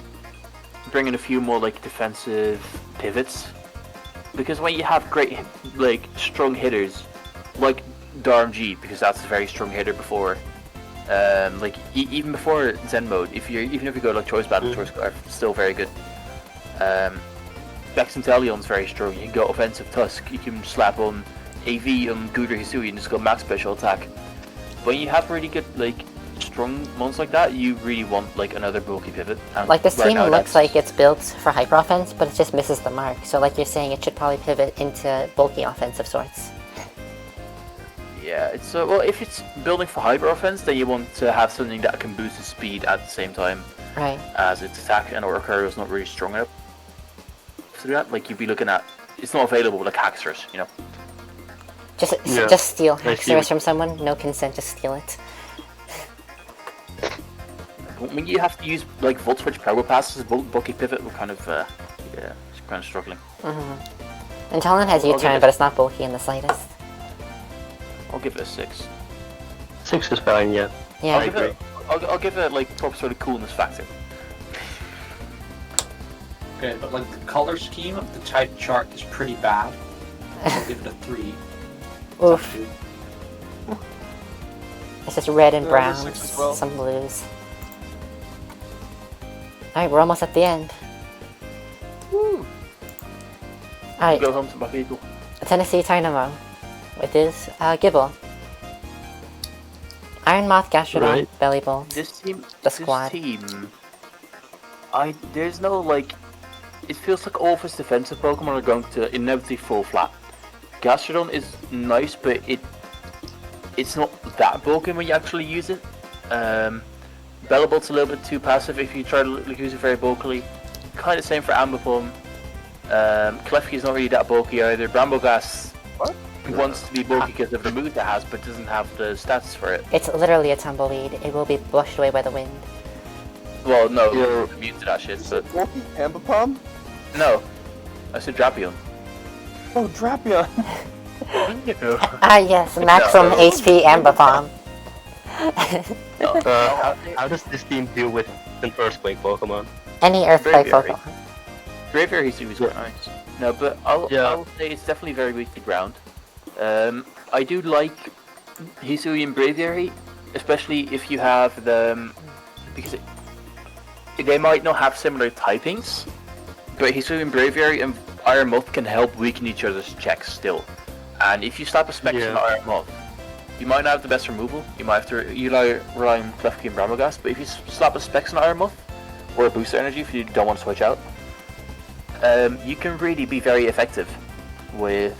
a few more like defensive pivots, because when you have great like strong hitters like Darmg, because that's a very strong hitter before. Like even before Zen mode, even if you go like Choice Battle, Choice Scarf, still very good. Vex Intellion's very strong. You can go Offensive Tusk. You can slap on AV on Gudra Hisui and just go max special attack. When you have really good like strong monsters like that, you really want like another bulky pivot. And like this team looks like it's built for hyper offense, but it just misses the mark. So like you're saying, it should probably pivot into bulky offense of sorts. Yeah, it's well, if it's building for hyper offense, then you want to have something that can boost its speed at the same time as its attack, and Oricorio is not really strong enough to do that. Like you'd be looking at, it's not available like Haxorus, you know. Just steal Haxorus from someone, no consent, just steal it. When you have to use like Volt Switch Probopass as a bulky pivot, we're kind of it's kind of struggling. And Talon has U-turn, but it's not bulky in the slightest. I'll give it a 6. 6 is fine, yeah. Yeah, I'll give it like proper sort of coolness factor. Okay, but like the color scheme of the type chart is pretty bad. I'll give it a 3. Oof. It's just red and browns, 6 as well. some blues. Alright, we're almost at the end. Woo! Alright, Go home to Buck Eagle. Tennessee Tynamo with his Gibble. Iron Moth, Gastrodon, Bellybolt. This team, there's no like, it feels like all of his defensive Pokemon are going to inevitably fall flat. Gastrodon is nice, but it's not that broken when you actually use it. Bellybolt's a little bit too passive if you try to use it very bulkily. Kind of same for Ambipom. Klefki's not really that bulky either. Brambleghast wants to be bulky because of the mood it has, but doesn't have the stats for it. It's literally a tumbleweed. It will be brushed away by the wind. Well, no, you're immune to that shit, but... Bulky Ambipom? No. I said Drapion. Oh, Drapion! Yes, maximum HP Ambipom. How does this team deal with an Earthquake Pokemon? Any Earthquake Pokemon. Braviary seems quite nice. No, but I'll say it's definitely very weak to ground. I do like Hisui and Braviary, especially if you have them, because they might not have similar typings, but Hisui and Braviary and Iron Moth can help weaken each other's checks still. And if you slap a Specs on Iron Moth, you might not have the best removal. You might have to rely on Klefki and Brambleghast, but if you slap a Specs on Iron Moth, or a Booster Energy if you don't want to switch out, you can really be very effective with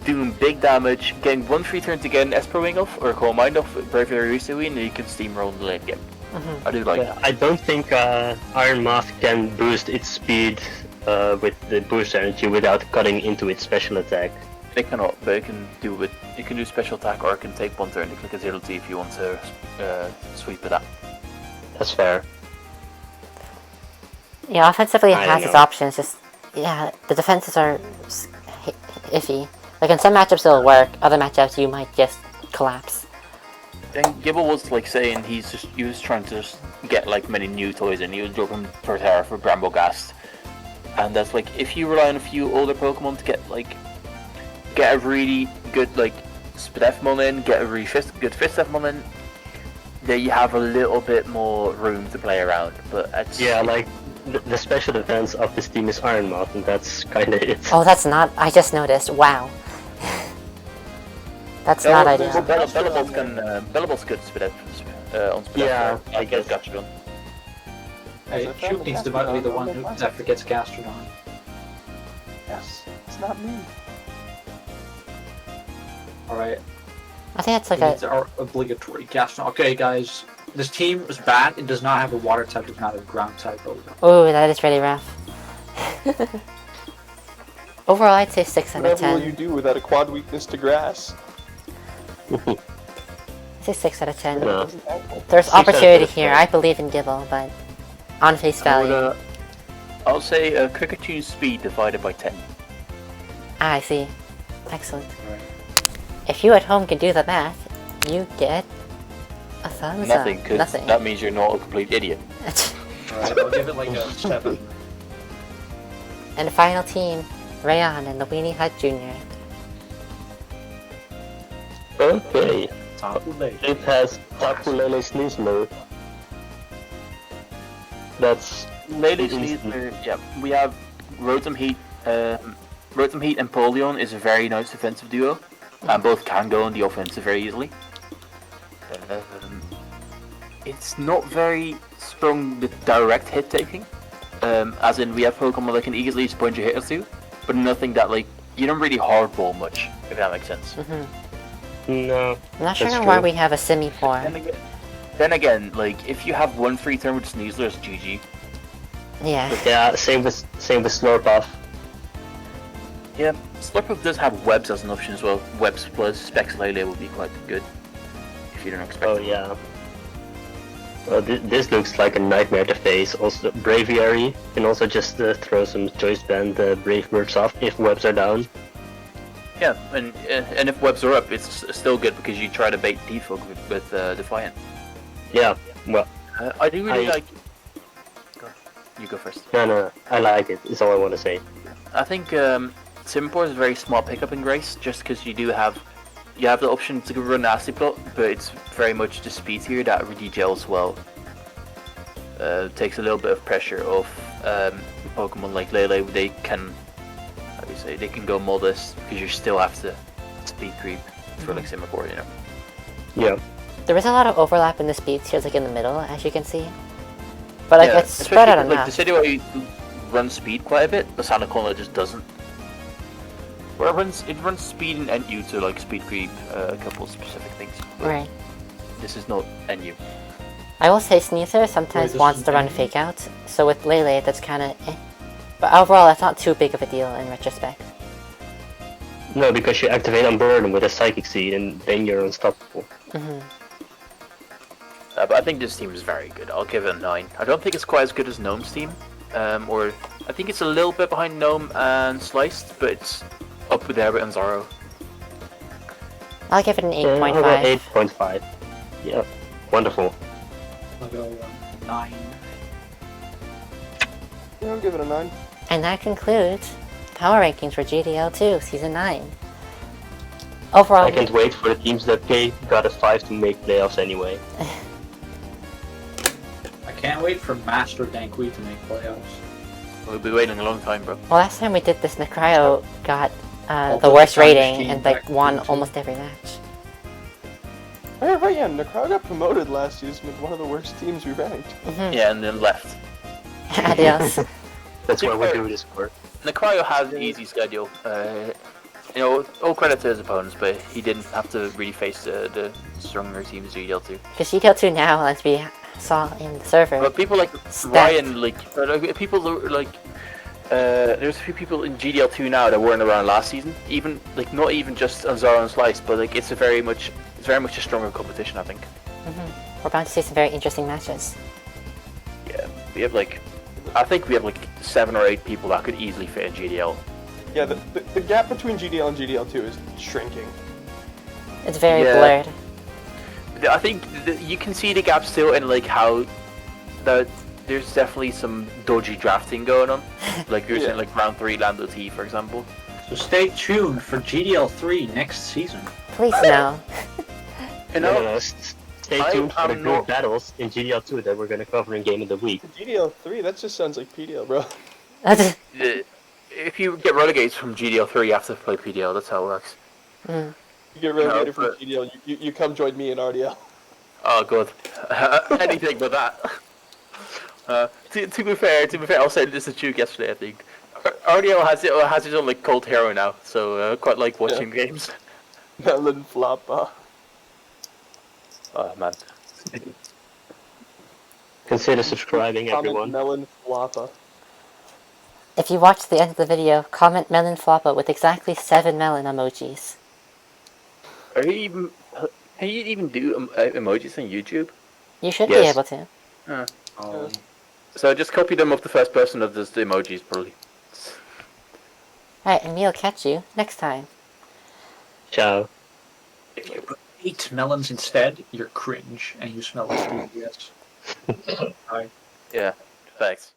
doing big damage, getting 1-3 turns to get an Esper Wing off or a Coal Mine off with Braviary Hisui, and you can steamroll in the late game. I do like that. I don't think Iron Moth can boost its speed with the boost energy without cutting into its special attack. It cannot, but it can do it. It can do special attack, or it can take 1 turn to click a 0T if you want to sweep it up. That's fair. Yeah, offensively it has its options, just, the defenses are iffy. Like in some matchups it'll work, other matchups you might just collapse. And Gibble was like saying he was trying to just get like many new toys, and he was dropping Torterra for Brambleghast, and that's like if you rely on a few older Pokemon to get a really good Spadefmon in, get a really good Fistefmon in, then you have a little bit more room to play around. But it's, Yeah, like the special defense of this team is Iron Moth, and that's kind of it. Oh, that's not. I just noticed. Wow. That's no, not ideal. Bellabolt's good on Spadef. Yeah, I guess. Gastrodon. Hey, Chuke needs to be the one that forgets Gastrodon. Yes, it's not me. Alright, I think it's like it's our obligatory Gastrodon. Okay, guys, this team is bad. It does not have a water type. It does not have a ground type. Oh, that is really rough. Overall, I'd say 6 out of Whatever 10. will you do without a quad weakness to grass? I'd say 6 out of 10. Yeah. There's 6 out of 10 opportunity is here. fine. I believe in Gibble, but on face value. I'll say Kricketune speed divided by 10. Ah, I see. Excellent. If you at home can do the math, you get a thumbs Nothing, up. because Nothing. that means you're not a complete idiot. Alright, I'll give it like a 7. And the final team, Rayon and the Weenie Hut Jr. Okay. Tapulele. It has Tapulele Sneasler. That's Ladies it and is- gentlemen, yeah, we have Rotom Heat. Rotom Heat and Polion is a very nice defensive duo, and both can go on the offensive very easily. It's not very strong with direct hit taking, as in we have Pokemon that can easily sponge a hit or two, but nothing that you don't really hardball much, if that makes sense. no. I'm not That's sure why true. we have a Simipour. Then again, if you have one free turn with Sneasler, it's GG. Yeah. Yeah, same with Slurpuff. Yeah, Slurpuff does have webs as an option as well. Webs plus Specs Lele will be quite good if you don't expect Oh it. yeah. Well, this looks like a nightmare to face. Also, Braviary can also just throw some Choice Band Brave Birds off if webs are down. Yeah, and if webs are up, it's still good because you try to bait Defog with Defiant. Yeah, well, I do really I- like. You go first. no, I like it. Is all I want to say. I think Simipour is a very small pickup in Grace, just because you have the option to run Nasty Plot, but it's very much the speed here that really gels well. Takes a little bit of pressure off Pokemon like Lele. They can, how do you say, they can go modest because you still have to speed creep for like Simipour, you know. Yeah. There is a lot of overlap in the speed tiers, like in the middle, as you can see. But Yeah, it's spread out especially, enough. the city where you run speed quite a bit, but Sandaconda just doesn't. Where it runs speed and NU to speed creep a couple of specific things. But Right. this is not NU. I will say Sneasler sometimes this wants is to run NU? fake out, so with Lele that's kind of eh. But overall, it's not too big of a deal in retrospect. No, because you activate Unburden with a Psychic Seed, and then you're unstoppable. But I think this team is very good. I'll give it a 9. I don't think it's quite as good as Gnome's team, or I think it's a little bit behind Gnome and Sliced, but it's up there with Anzaro. I'll give it an Yeah, 8.5. 8.5. Yeah, wonderful. I'll go 9. Yeah, I'll give it a 9. And that concludes Power Rankings for GDL2 Season 9. Overall, I can't wait for the teams that got a 5 to make playoffs anyway. I can't wait for Master Dankui to make playoffs. We'll be waiting a long time, bro. well, last time we did this, Necryo got the Although worst the Challenge rating team and back won to- almost every match. Right, yeah, Necryo got promoted last season with one of the worst teams we ranked. Yeah, and then left. Adios. That's why we do this for. Necryo has an easy schedule. All credit to his opponents, but he didn't have to really face the stronger teams GDL2. Because GDL2 now, as we saw in the server, But people like Stacked. Ryan, people there's a few people in GDL2 now that weren't around last season. Even not even just Anzaro and Slice, but it's very much a stronger competition, I think. we're bound to see some very interesting matches. Yeah, we have I think we have 7 or 8 people that could easily fit in GDL. Yeah, the gap between GDL and GDL2 is shrinking. It's very Yeah. blurred. I think you can see the gap still in how the there's definitely some dodgy drafting going on. Like you're saying, like round 3 Lando T, for example. So stay tuned for GDL3 next season. Please no. You know, No. Stay tuned for the good battles in GDL2 that we're going to cover in Game of the Week. GDL3, that just sounds like PDL, bro. if you get relegated from GDL3, you have to play PDL. That's how it works. Mm. You get relegated from GDL, you come join me in RDL. Oh, good. Anything but that. To be fair, I was saying this to Chuke yesterday, I think. RDL has its own like cult hero now, so quite like watching games. Melon Floppa. Oh man. Consider subscribing, Comment everyone. Melon Floppa. If you watch the end of the video, comment melon floppa with exactly 7 melon emojis. Can you even do emojis on YouTube? You should be Yes. able to. So just copy them of the first person that does the emojis, probably. Alright, and we'll catch you next time. Ciao. If you put 8 melons instead, you're cringe and you smell like BBS. Bye. Yeah, thanks.